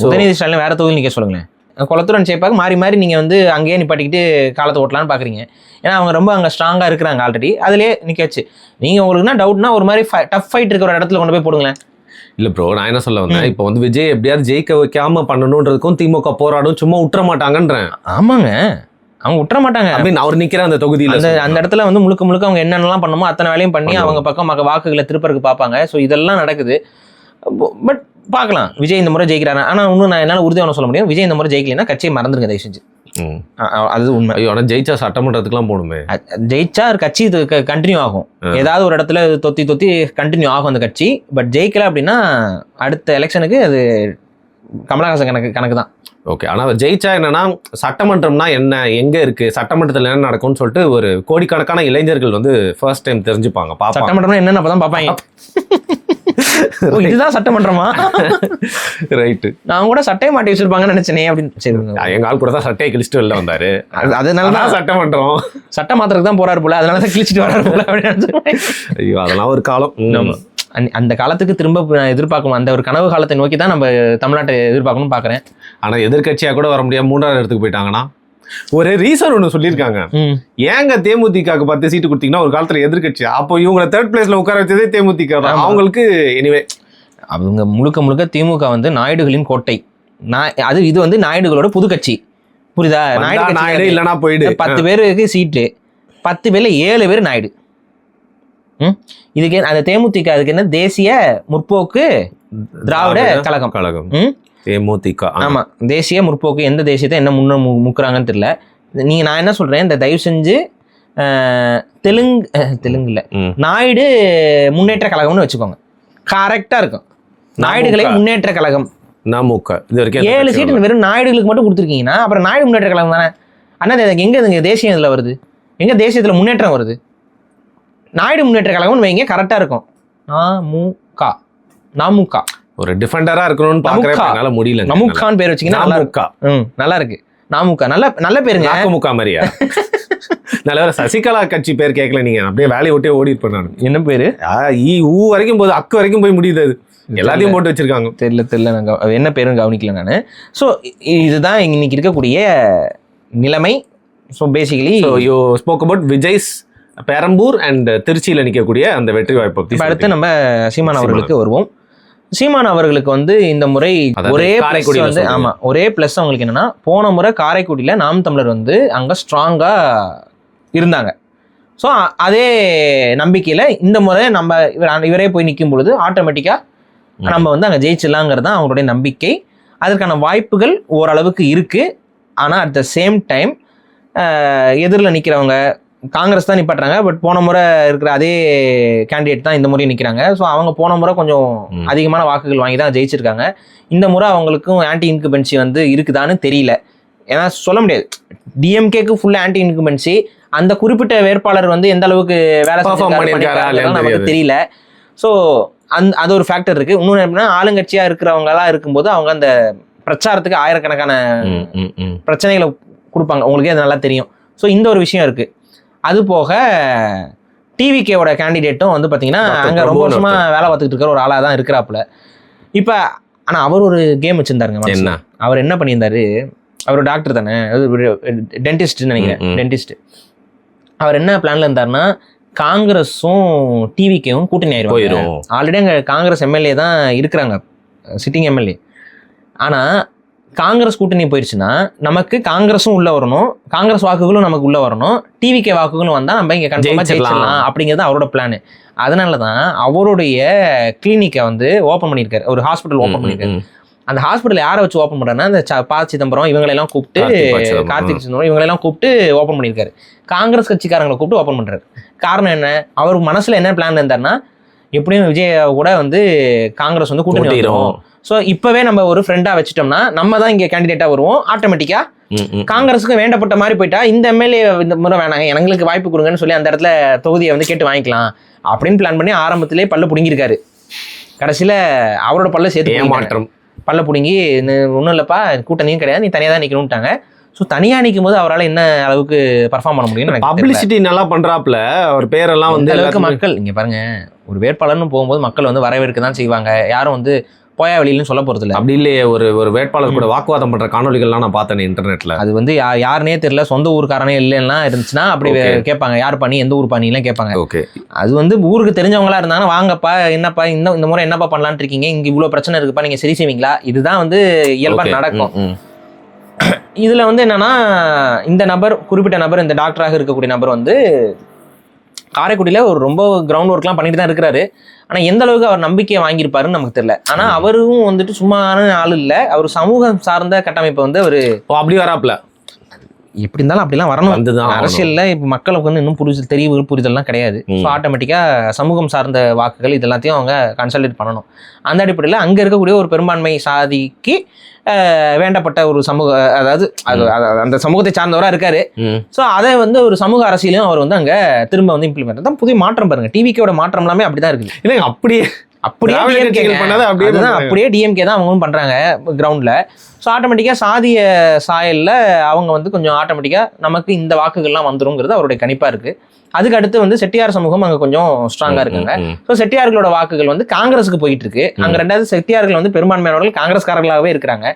உதயநிதி ஸ்டாலின் வேற தொகுதி நிற்க சொல்லுங்களேன். குளத்தூரன் சேப்பாக மாறி நீங்கள் வந்து அங்கேயே நிப்பாட்டிக்கிட்டு காலத்தை ஓட்டலான்னு பார்க்குறீங்க. ஏன்னா அவங்க ரொம்ப அங்கே ஸ்ட்ராங்காக இருக்கிறாங்க ஆல்ரெடி, அதுலேயே நிற்க வச்சு. நீங்கள் உங்களுக்குன்னா டவுட்னா ஒரு மாதிரி டஃப் ஃபைட் இருக்கிற இடத்துல கொண்டு போய் போடுங்களேன். இல்லை ப்ரோ, நான் என்ன சொல்ல வந்தேன், இப்போ வந்து விஜய் எப்படியாவது ஜெயிக்க வைக்காம பண்ணணுன்றதுக்கும் திமுக போராடும், சும்மா விட்டுற மாட்டாங்கன்றேன். ஆமாங்க, அவங்க விட்டுற மாட்டாங்க அப்படின்னு அவர் நிற்கிற அந்த தொகுதியில் அந்த இடத்துல வந்து முழுக்க அவங்க என்னென்னலாம் பண்ணணுமோ அத்தனை வேலையும் பண்ணி அவங்க பக்கம் வாக்குகளை திருப்பறதுக்கு பார்ப்பாங்க. ஸோ இதெல்லாம் நடக்குது. பட் பார்க்கலாம் விஜய் இந்த முறை ஜெயிக்கிறாரு. ஆனால் இன்னும் நான் என்னால் உறுதியான சொல்ல முடியும், விஜய் இந்த முறை ஜெயிக்கலைன்னா கட்சியை மறந்துருங்க தயவு செஞ்சு. அது உண்மை. ஆனால் ஜெயிச்சா சட்டமன்றத்துக்குலாம் போகணுமே. ஜெயிச்சா கட்சி கண்டினியூ ஆகும், ஏதாவது ஒரு இடத்துல தொத்தி கண்டினியூ ஆகும் அந்த கட்சி. பட் ஜெயிக்கல அப்படின்னா அடுத்த எலெக்ஷனுக்கு அது கமலஹாசன் கணக்கு தான். ஓகே. ஆனால் ஜெயிச்சா என்னன்னா, சட்டமன்றம்னா என்ன, எங்க இருக்கு, சட்டமன்றத்தில் என்ன நடக்கும்னு சொல்லிட்டு ஒரு கோடிக்கணக்கான இளைஞர்கள் வந்து ஃபர்ஸ்ட் டைம் தெரிஞ்சுப்பாங்க. சட்டமன்றம்னா என்னன்னு அப்பதான் பார்ப்பாங்க. இதுதான் சட்டமன்றமா? ரைட்டு. நான் கூட சட்டையை மாட்டி வச்சிருப்பாங்கன்னு நினைச்சேனே அப்படின்னு. சரி, எங்க ஆள் கூட தான் சட்டையை கிழிச்சிட்டு வெளில வந்தாரு. அதனாலதான் சட்டமன்றம் சட்டம் மாத்திரக்கு தான் போறாரு போல, அதனாலதான் கிழிச்சிட்டு வராரு போல அப்படின்னு. ஐயோ, அதெல்லாம் ஒரு காலம். அந்த காலத்துக்கு திரும்ப எதிர்பார்க்கணும், அந்த ஒரு கனவு காலத்தை நோக்கி தான் நம்ம தமிழ்நாட்டை எதிர்பார்க்கணும்னு பாக்குறேன். ஆனா எதிர்கட்சியா கூட வர முடியாது, 3வது இடத்துக்கு போயிட்டாங்கன்னா ஒரு ரீசன் ஒண்ணு சொல்லியிருக்காங்க. ஏங்க தேமுதிகக்கு 10 சீட்டு கொடுத்தீங்கன்னா ஒரு காலத்துல எதிர்கட்சி, அப்போ இவங்க 3rd பிளேஸ்ல உட்கார வச்சதே தேமுதிக தான். அவங்களுக்கு எனிவே அவங்க முழுக்க திமுக வந்து நாயுடுகளின் கோட்டை. இது வந்து நாயுடுகளோட புது கட்சி, புரியுதா? நாயுடு இல்லைன்னா போயிடு. 10 பேருக்கு சீட்டு, 10 பேர்ல 7 பேர் நாயுடு. இதுக்கு அந்த தேமுதிக அதுக்கு என்ன, தேசிய முற்போக்கு திராவிட கழகம். தேமுதிக. ஆமா, தேசிய முற்போக்கு. எந்த தேசியத்தை என்ன முக்குறாங்கன்னு தெரியல. நான் என்ன சொல்றேன், இந்த தயவு செஞ்சு தெலுங்குல நாயுடு முன்னேற்ற கழகம்னு வச்சுக்கோங்க, கரெக்டா இருக்கும். நாயுடுகளை முன்னேற்ற கழகம் நமக்கு 7 சீட்டு வெறும் நாயுடுகளுக்கு மட்டும் கொடுத்துருக்கீங்கன்னா அப்புறம் நாயுடு முன்னேற்ற கழகம் தானே. அண்ணா எங்க தேசியம் இதுல வருது, எங்க தேசியத்துல முன்னேற்றம் வருது? நாயுடு முன்னேற்ற கழகம்னு வைங்க, கரெக்டா இருக்கும். நாமுக ஒரு டிஃபெண்டரா இருக்கணும்னு பாக்குறேன், முடியல. நமுக்கான்னு பேர் வச்சீங்கன்னா நல்லா இருக்கு. நாமுக நல்ல நல்ல பேருங்க. நாக்கமுக்கா மாதிரியா? நல்ல வேலை சசிகலா கட்சி பேர் கேட்கல, நீங்க அப்படியே வேலையை விட்டே ஓடி இருப்பேன் நான். என்ன பேரு? ஊ வரைக்கும் போது அக்கு வரைக்கும் போய் முடியுது, அது எல்லாத்தையும் போட்டு வச்சிருக்காங்க. தெரியல நாங்க என்ன பேரும் கவனிக்கல நான். ஸோ இதுதான் இன்னைக்கு இருக்கக்கூடிய நிலைமை. So basically you spoke about Vijay's Perambur and திருச்சியில் நிற்கக்கூடிய அந்த வெற்றி வாய்ப்பு. அடுத்து நம்ம சீமான் அவர்களுக்கு வருவோம். சீமான் அவர்களுக்கு வந்து இந்த முறை ஒரே பிளஸ் வந்து ஒரே பிளஸ் அவங்களுக்கு என்னன்னா, போன முறை காரைக்குடியில் நாம் தமிழர் வந்து அங்கே ஸ்ட்ராங்கா இருந்தாங்க. ஸோ அதே நம்பிக்கையில் இந்த முறை நம்ம இவரே போய் நிற்கும் பொழுது ஆட்டோமேட்டிக்காக நம்ம வந்து அங்கே ஜெயிச்சிடலாங்கிறது தான் அவங்களுடைய நம்பிக்கை. அதற்கான வாய்ப்புகள் ஓரளவுக்கு இருக்குது. ஆனால் அட் த சேம் டைம் எதிரில் நிற்கிறவங்க காங்கிரஸ் தான் நிப்பாட்டுறாங்க. பட் போன முறை இருக்கிற அதே கேண்டிடேட் தான் இந்த முறையும் நிற்கிறாங்க. ஸோ அவங்க போன முறை கொஞ்சம் அதிகமான வாக்குகள் வாங்கி தான் ஜெயிச்சிருக்காங்க. இந்த முறை அவங்களுக்கும் ஆன்டி இன்குபென்சி வந்து இருக்குதான்னு தெரியல. ஏன்னா சொல்ல முடியாது, டிஎம்கேக்கு ஃபுல்லாக ஆன்டி இன்குபென்சி, அந்த குறிப்பிட்ட வேட்பாளர் வந்து எந்த அளவுக்கு வேலை செஞ்சிருக்காரு நமக்கு தெரியல. ஸோ அது ஒரு ஃபேக்டர் இருக்குது. இன்னொன்று எப்படின்னா, ஆளுங்கட்சியாக இருக்கிறவங்கலாம் இருக்கும்போது அவங்க அந்த பிரச்சாரத்துக்கு ஆயிரக்கணக்கான பிரச்சனைகளை கொடுப்பாங்க, உங்களுக்கே அது நல்லா தெரியும். ஸோ இந்த ஒரு விஷயம் இருக்குது. அது போக டிவிகேவோட கேண்டிடேட்டும் வந்து பார்த்தீங்கன்னா அங்கே ரொம்ப வருஷமாக வேலை பார்த்துக்கிட்டு இருக்கிற ஒரு ஆளாக தான் இருக்கிறாப்புல இப்போ. ஆனால் அவர் ஒரு கேம் வச்சுருந்தாருங்க. அவர் என்ன பண்ணியிருந்தாரு, அவர் டாக்டர் தானே, டென்டிஸ்ட்னு நினைக்கிறேன், டென்டிஸ்ட். அவர் என்ன பிளான்ல இருந்தாருன்னா, காங்கிரஸும் டிவிகேவும் கூட்டணி ஆயிரும். ஆல்ரெடி அங்கே காங்கிரஸ் எம்எல்ஏ தான் இருக்கிறாங்க, சிட்டிங் எம்எல்ஏ. ஆனால் காங்கிரஸ் கூட்டணி போயிடுச்சுன்னா நமக்கு காங்கிரஸும் உள்ள வரணும், காங்கிரஸ் வாக்குகளும் நமக்கு உள்ள வரணும், டிவிகே வாக்குகளும் வந்தால் நம்ம இங்கே கன்ஃபார்மாக ஜெயிச்சிடலாம் அப்படிங்கிறது அவரோட பிளான். அதனால தான் அவருடைய கிளினிக்கை வந்து ஓப்பன் பண்ணியிருக்காரு, ஒரு ஹாஸ்பிட்டல் ஓப்பன் பண்ணியிருக்காரு. அந்த ஹாஸ்பிட்டல் யாரை வச்சு ஓப்பன் பண்ணுறாருன்னா, இந்த ப. சிதம்பரம் இவங்களெல்லாம் கூப்பிட்டு, கார்த்திக் சிதம்பரம் இவங்களெல்லாம் கூப்பிட்டு ஓப்பன் பண்ணியிருக்காரு. காங்கிரஸ் கட்சிக்காரங்களை கூப்பிட்டு ஓப்பன் பண்ணுறாரு. காரணம் என்ன, அவர் மனசில் என்ன பிளான் இருந்தாருன்னா, எப்படியும் விஜய் கூட வந்து காங்கிரஸ் வந்து கூட்டணி வரும். ஸோ இப்போவே நம்ம ஒரு ஃப்ரெண்டாக வச்சுட்டோம்னா நம்ம தான் இங்கே கேண்டிடேட்டாக வருவோம். ஆட்டோமேட்டிக்காக காங்கிரஸுக்கு வேண்டப்பட்ட மாதிரி போயிட்டா, இந்த எம்எல்ஏ இந்த முறை வேணாங்க, எங்களுக்கு வாய்ப்பு கொடுங்கன்னு சொல்லி அந்த இடத்துல தொகுதியை வந்து கேட்டு வாங்கிக்கலாம் அப்படின்னு பிளான் பண்ணி ஆரம்பத்திலே பல்ல பிடுங்கிருக்காரு. கடைசியில் அவரோட பல்ல சேர்த்து ஏமாற்றம், பல்ல பிடுங்கி ஒன்றும் இல்லைப்பா கூட்டணியும் கிடையாது, நீ தனியாக தான் நிற்கணும்ட்டாங்க. ஸோ தனியாக நிற்கும் போது அவரால் என்ன அளவுக்கு பர்ஃபார்ம் பண்ண முடியும்னு பப்ளிசிட்டி நல்லா பண்ணுறாப்புல, அவர் பேரெல்லாம் வந்து அளவுக்கு மக்கள் இங்கே பாருங்க, ஒரு வேட்பாளர்னு போகும்போது மக்கள் வந்து வரவேற்க தான் செய்வாங்க. யாரும் வந்து போயா வெளியிலும் சொல்ல போறது இல்லை. அப்படி இல்லையே, ஒரு வேட்பாளர் கூட வாக்குவாதம் பண்ற காணொலிகள்லாம் நான் பார்த்தேன் இன்டர்நெட்ல. அது வந்து யாருனே தெரியல, சொந்த ஊருக்காரனே இல்லைன்னா இருந்துச்சுன்னா அப்படி கேட்பாங்க, யார் பண்ணி எந்த ஊர் பண்ணிலாம் கேட்பாங்க. ஓகே, அது வந்து ஊருக்கு தெரிஞ்சவங்களா இருந்தாங்கன்னா, வாங்கப்பா என்னப்பா இந்த முறை என்னப்பா பண்ணலான்னு இருக்கீங்க, இங்க இவ்வளவு பிரச்சனை இருக்குப்பா, நீங்க சரி செய்வீங்களா, இதுதான் வந்து இயல்பா நடக்கும். இதுல வந்து என்னன்னா, இந்த நபர், குறிப்பிட்ட நபர், இந்த டாக்டராக இருக்கக்கூடிய நபர் வந்து காரைக்குடியில் ஒரு ரொம்ப கிரவுண்ட் ஒர்க்லாம் பண்ணிட்டு தான் இருக்கிறாரு. ஆனால் எந்த அளவுக்கு அவர் நம்பிக்கையை வாங்கியிருப்பாருன்னு நமக்கு தெரியல. ஆனால் அவரும் வந்துட்டு சும்மான ஆள் இல்லை, அவர் சமூகம் சார்ந்த கட்டமைப்பை வந்து அவர் அப்படி வராப்புல. எப்படி இருந்தாலும் அப்படிலாம் வரணும். அரசியலில் இப்போ மக்களுக்கு வந்து இன்னும் புரிதல்லாம் கிடையாது. ஸோ ஆட்டோமேட்டிக்காக சமூகம் சார்ந்த வாக்குகள் இது எல்லாத்தையும் அவங்க கன்சல்டேட் பண்ணணும். அந்த அடிப்படையில் அங்கே இருக்கக்கூடிய ஒரு பெரும்பான்மை சாதிக்கு வேண்டப்பட்ட ஒரு சமூக, அதாவது அந்த சமூகத்தை சார்ந்தவராக இருக்காரு. ஸோ அதை வந்து ஒரு சமூக அரசியலையும் அவர் வந்து அங்கே திரும்ப வந்து இம்ப்ளிமெண்ட் தான். புதிய மாற்றம் பாருங்க, டிவிக்கோட மாற்றம் எல்லாமே அப்படிதான் இருக்குது. இல்லை அப்படியே அப்படியே டிஎம்கே தான் அவங்களும் பண்றாங்க கிரவுண்ட்ல. ஸோ ஆட்டோமேட்டிக்கா சாதிய சாயல்ல அவங்க வந்து கொஞ்சம் ஆட்டோமேட்டிக்கா நமக்கு இந்த வாக்குகள்லாம் வந்துருங்கிறது அவருடைய கணிப்பா இருக்கு. அதுக்கு அடுத்து வந்து செட்டியார் சமூகம் அங்கே கொஞ்சம் ஸ்ட்ராங்கா இருக்காங்க. ஸோ செட்டியார்களோட வாக்குகள் வந்து காங்கிரஸுக்கு போயிட்டு இருக்கு. அங்க ரெண்டாவது செட்டியார்கள் வந்து பெரும்பான்மையானவர்கள் காங்கிரஸ்காரர்களாகவே இருக்கிறாங்க.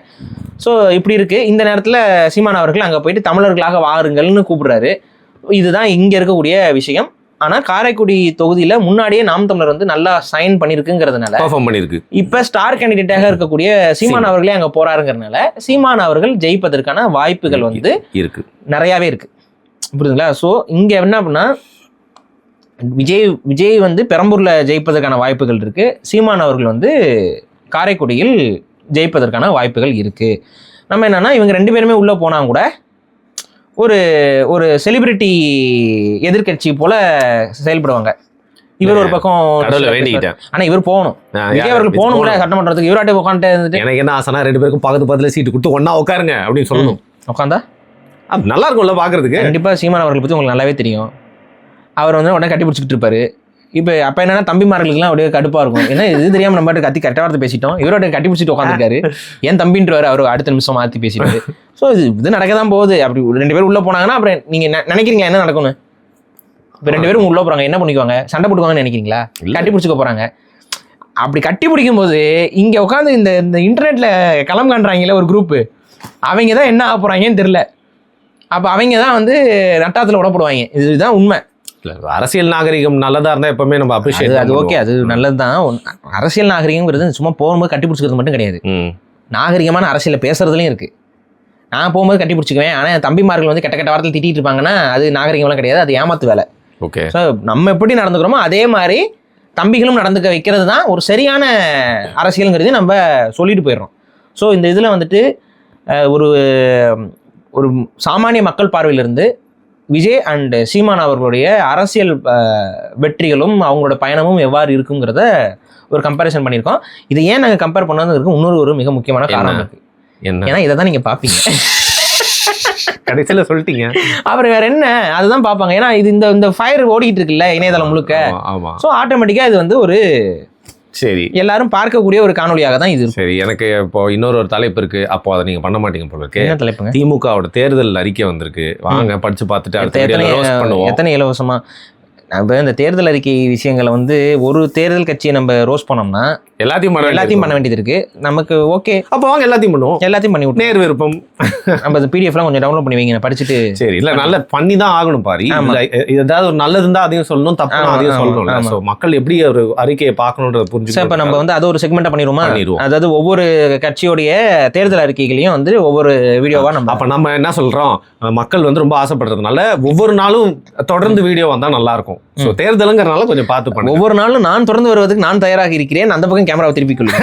ஸோ இப்படி இருக்கு. இந்த நேரத்தில் சீமான் அவர்கள் அங்கே போயிட்டு தமிழர்களாக வாருங்கள்னு கூப்பிடுறாரு. இதுதான் இங்க இருக்கக்கூடிய விஷயம். ஆனா காரைக்குடி தொகுதியில முன்னாடியே நாம் தமிழர் வந்து நல்லா சைன் பண்ணிருக்குங்கிறதுனால இப்ப ஸ்டார் கேண்டிடேட்டாக இருக்கக்கூடிய சீமான் அவர்களே அங்க போறாருங்கிறதுனால சீமான் அவர்கள் ஜெயிப்பதற்கான வாய்ப்புகள் வந்து இருக்கு, நிறையவே இருக்கு. புரியுதுங்களா? ஸோ இங்க என்ன அப்படின்னா, விஜய் வந்து பெரம்பூர்ல ஜெயிப்பதற்கான வாய்ப்புகள் இருக்கு, சீமான் அவர்கள் வந்து காரைக்குடியில் ஜெயிப்பதற்கான வாய்ப்புகள் இருக்கு. நம்ம என்னன்னா, இவங்க ரெண்டு பேருமே உள்ள போனா கூட ஒரு செலிபிரிட்டி எதிர்கட்சி போல செயல்படுவாங்க. இவர் ஒரு பக்கம், ஆனா இவர் போகணும், விஜய் அவர்கள் போகணும் சட்டமன்றத்துக்கு. இவராட்டே உட்காந்துட்டு இருந்துட்டு எனக்கு என்ன ஆசைனா, ரெண்டு பேருக்கும் பக்கத்துல சீட்டு கொடுத்து ஒன்னா உட்காருங்க அப்படின்னு சொல்லணும். உட்காந்தா நல்லா இருக்கும்ல பாக்குறதுக்கு. கண்டிப்பா சீமான் அவர்கள் பத்தி உங்களுக்கு நல்லாவே தெரியும். அவர் வந்து உடனே கட்டி பிடிச்சிட்டு இருப்பாரு. இப்போ அப்போ என்னன்னா தம்பிமார்களுக்குலாம் அப்படியே கடுப்பாக இருக்கும். ஏன்னா இது தெரியாமல் நம்ம கத்தி கரெக்டாக வார்த்தை பேசிட்டோம், இவரோட கட்டி பிடிச்சிட்டு உட்காந்துருக்காரு, ஏன் தம்பின்றவர் அவர் அடுத்த நிமிஷம் மாற்றி பேசிட்டு. ஸோ இது நடக்க தான் போகுது. அப்படி 2 பேரும் உள்ளே போனாங்கன்னா அப்புறம் நீங்கள் நினைக்கிறீங்க என்ன நடக்கும்னு? இப்போ 2 பேரும் உள்ளே போகிறாங்க, என்ன பண்ணிக்குவாங்க? சண்டை போட்டுக்குவாங்கன்னு நினைக்கிறீங்களா? கட்டி பிடிச்சிக்க போகிறாங்க. அப்படி கட்டி பிடிக்கும் போது இங்கே உட்காந்து இந்த இன்டர்நெட்டில் களம் காண்றாங்களே ஒரு குரூப்பு, அவங்க தான் என்ன ஆக போகிறாங்கன்னு தெரில. அப்போ அவங்க தான் வந்து நட்டாத்தில் விடப்படுவாங்க. இதுதான் உண்மை. அரசியல் நாகரிகம் நல்லதா இருந்தா எப்பவுமே நம்ம அப்ரிஷியேட். அது ஓகே, அது நல்லது தான். அரசியல் நாகரிகங்கிறது சும்மா போகும்போது கட்டி பிடிச்சிக்கிறது மட்டும் கிடையாது. நாகரிகமான அரசியலை பேசுறதுலையும் இருக்கு. நான் போகும்போது கட்டி பிடிச்சிக்குவேன், ஆனால் என் தம்பிமார்கள் வந்து கெட்ட வார்த்தையில் திட்டிட்டு இருப்பாங்கன்னா அது நாகரிகம்லாம் கிடையாது, அது ஏமாத்து வேலை. ஓகே. ஸோ நம்ம எப்படி நடந்துக்கிறோமோ அதே மாதிரி தம்பிகளும் நடந்துக்க வைக்கிறது தான் ஒரு சரியான அரசியலுங்கிறது நம்ம சொல்லிட்டு போயிடுறோம். ஸோ இந்த இதில் வந்துட்டு ஒரு ஒரு சாமானிய மக்கள் பார்வையிலிருந்து விஜய் அண்ட் சீமான் அவர்களுடைய அரசியல் வெற்றிகளும் அவங்களோட பயணமும் எவ்வாறு இருக்குங்கிறத ஒரு கம்பேரிசன் பண்ணியிருக்கோம். இது ஏன் நாங்கள் கம்பேர் பண்ணதுக்கு இன்னொரு மிக முக்கியமான காரணம் இருக்கு. ஏன்னா இதை தான் நீங்கள் பார்ப்பீங்க. கடைசியில் சொல்லிட்டீங்க. அப்புறம் வேற என்ன, அதுதான் பார்ப்பாங்க. ஏன்னா இது இந்த ஃபயர் ஓடிக்கிட்டு இருக்குல்ல இணையதளம் முழுக்க. ஸோ ஆட்டோமேட்டிக்காக இது வந்து ஒரு சரி எல்லாரும் பார்க்கக்கூடிய ஒரு காணொலியாக தான் இது. சரி, எனக்கு இப்போ இன்னொரு தலைப்பு இருக்கு. அப்போ அதை நீங்க பண்ண மாட்டீங்க போல இருக்கு. என்ன தலைப்புங்க? திமுகவோட தேர்தல் அறிக்கை வந்திருக்கு, வாங்க படிச்சு பார்த்துட்டு எத்தனை இலவசமா நம்ம இந்த தேர்தல் அறிக்கை விஷயங்களை வந்து ஒரு தேர்தல் கட்சியை நம்ம ரோஸ் பண்ணோம்னா எல்லாத்தையும் பண்ண வேண்டியது இருக்கு நமக்கு. ஓகே, அப்போ வாங்க எல்லாத்தையும் பண்ணுவோம். எல்லாத்தையும் பண்ணி விட்டு நேர் விருப்பம் நம்ம பிடிஎஃப்லாம் கொஞ்சம் டவுன்லோட் பண்ணி வைங்க, படிச்சுட்டு. சரி, இல்ல நல்ல பண்ணி தான் ஆகணும் பாரு. ஏதாவது ஒரு நல்லது இருந்தா அதையும் சொல்லணும், தப்பு அதையும் சொல்லணும். ஸோ மக்கள் எப்படி ஒரு அறிக்கையை பார்க்கணுன்றது புரிஞ்சு. இப்போ நம்ம வந்து அதை ஒரு செக்மெண்ட்டை பண்ணிடுவோமா? அதாவது ஒவ்வொரு கட்சியோடைய தேர்தல் அறிக்கைகளையும் வந்து ஒவ்வொரு வீடியோவா நம்ம. அப்ப நம்ம என்ன சொல்றோம், மக்கள் வந்து ரொம்ப ஆசைப்படுறதுனால ஒவ்வொரு நாளும் தொடர்ந்து வீடியோ வந்தா நல்லா இருக்கும். ஸோ தேர்தலுங்கிறனால கொஞ்சம் பார்த்து பண்ணுங்க. ஒவ்வொரு நாளும் நான் தொடர்ந்து வருவதற்கு நான் தயாராக இருக்கிறேன். அந்த பக்கம் கேமராவை திருப்பிக் கொள்ளுங்க.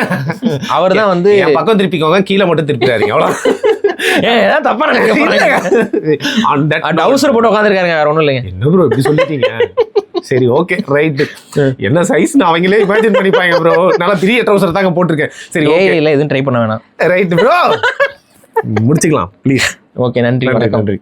அவர் தான் வந்து பக்கம் திருப்பிக்கோங்க, கீழே மட்டும் திருப்பிடாதீங்க. அவ்வளோ தப்பா அவசரம் போட்டு உட்காந்துருக்காங்க, வேற ஒன்றும் இல்லைங்க. என்ன ப்ரோ இப்படி சொல்லிட்டீங்க? சரி, ஓகே, ரைட்டு. என்ன சைஸ்னு அவங்களே இமேஜின் பண்ணிப்பாங்க ப்ரோ. நல்லா பெரிய ட்ரௌசர் தாங்க போட்டிருக்கேன். சரி, இல்லை எதுவும் ட்ரை பண்ண வேணாம். ரைட் ப்ரோ, முடிச்சுக்கலாம் ப்ளீஸ். ஓகே, நன்றி, வணக்கம். நன்றி.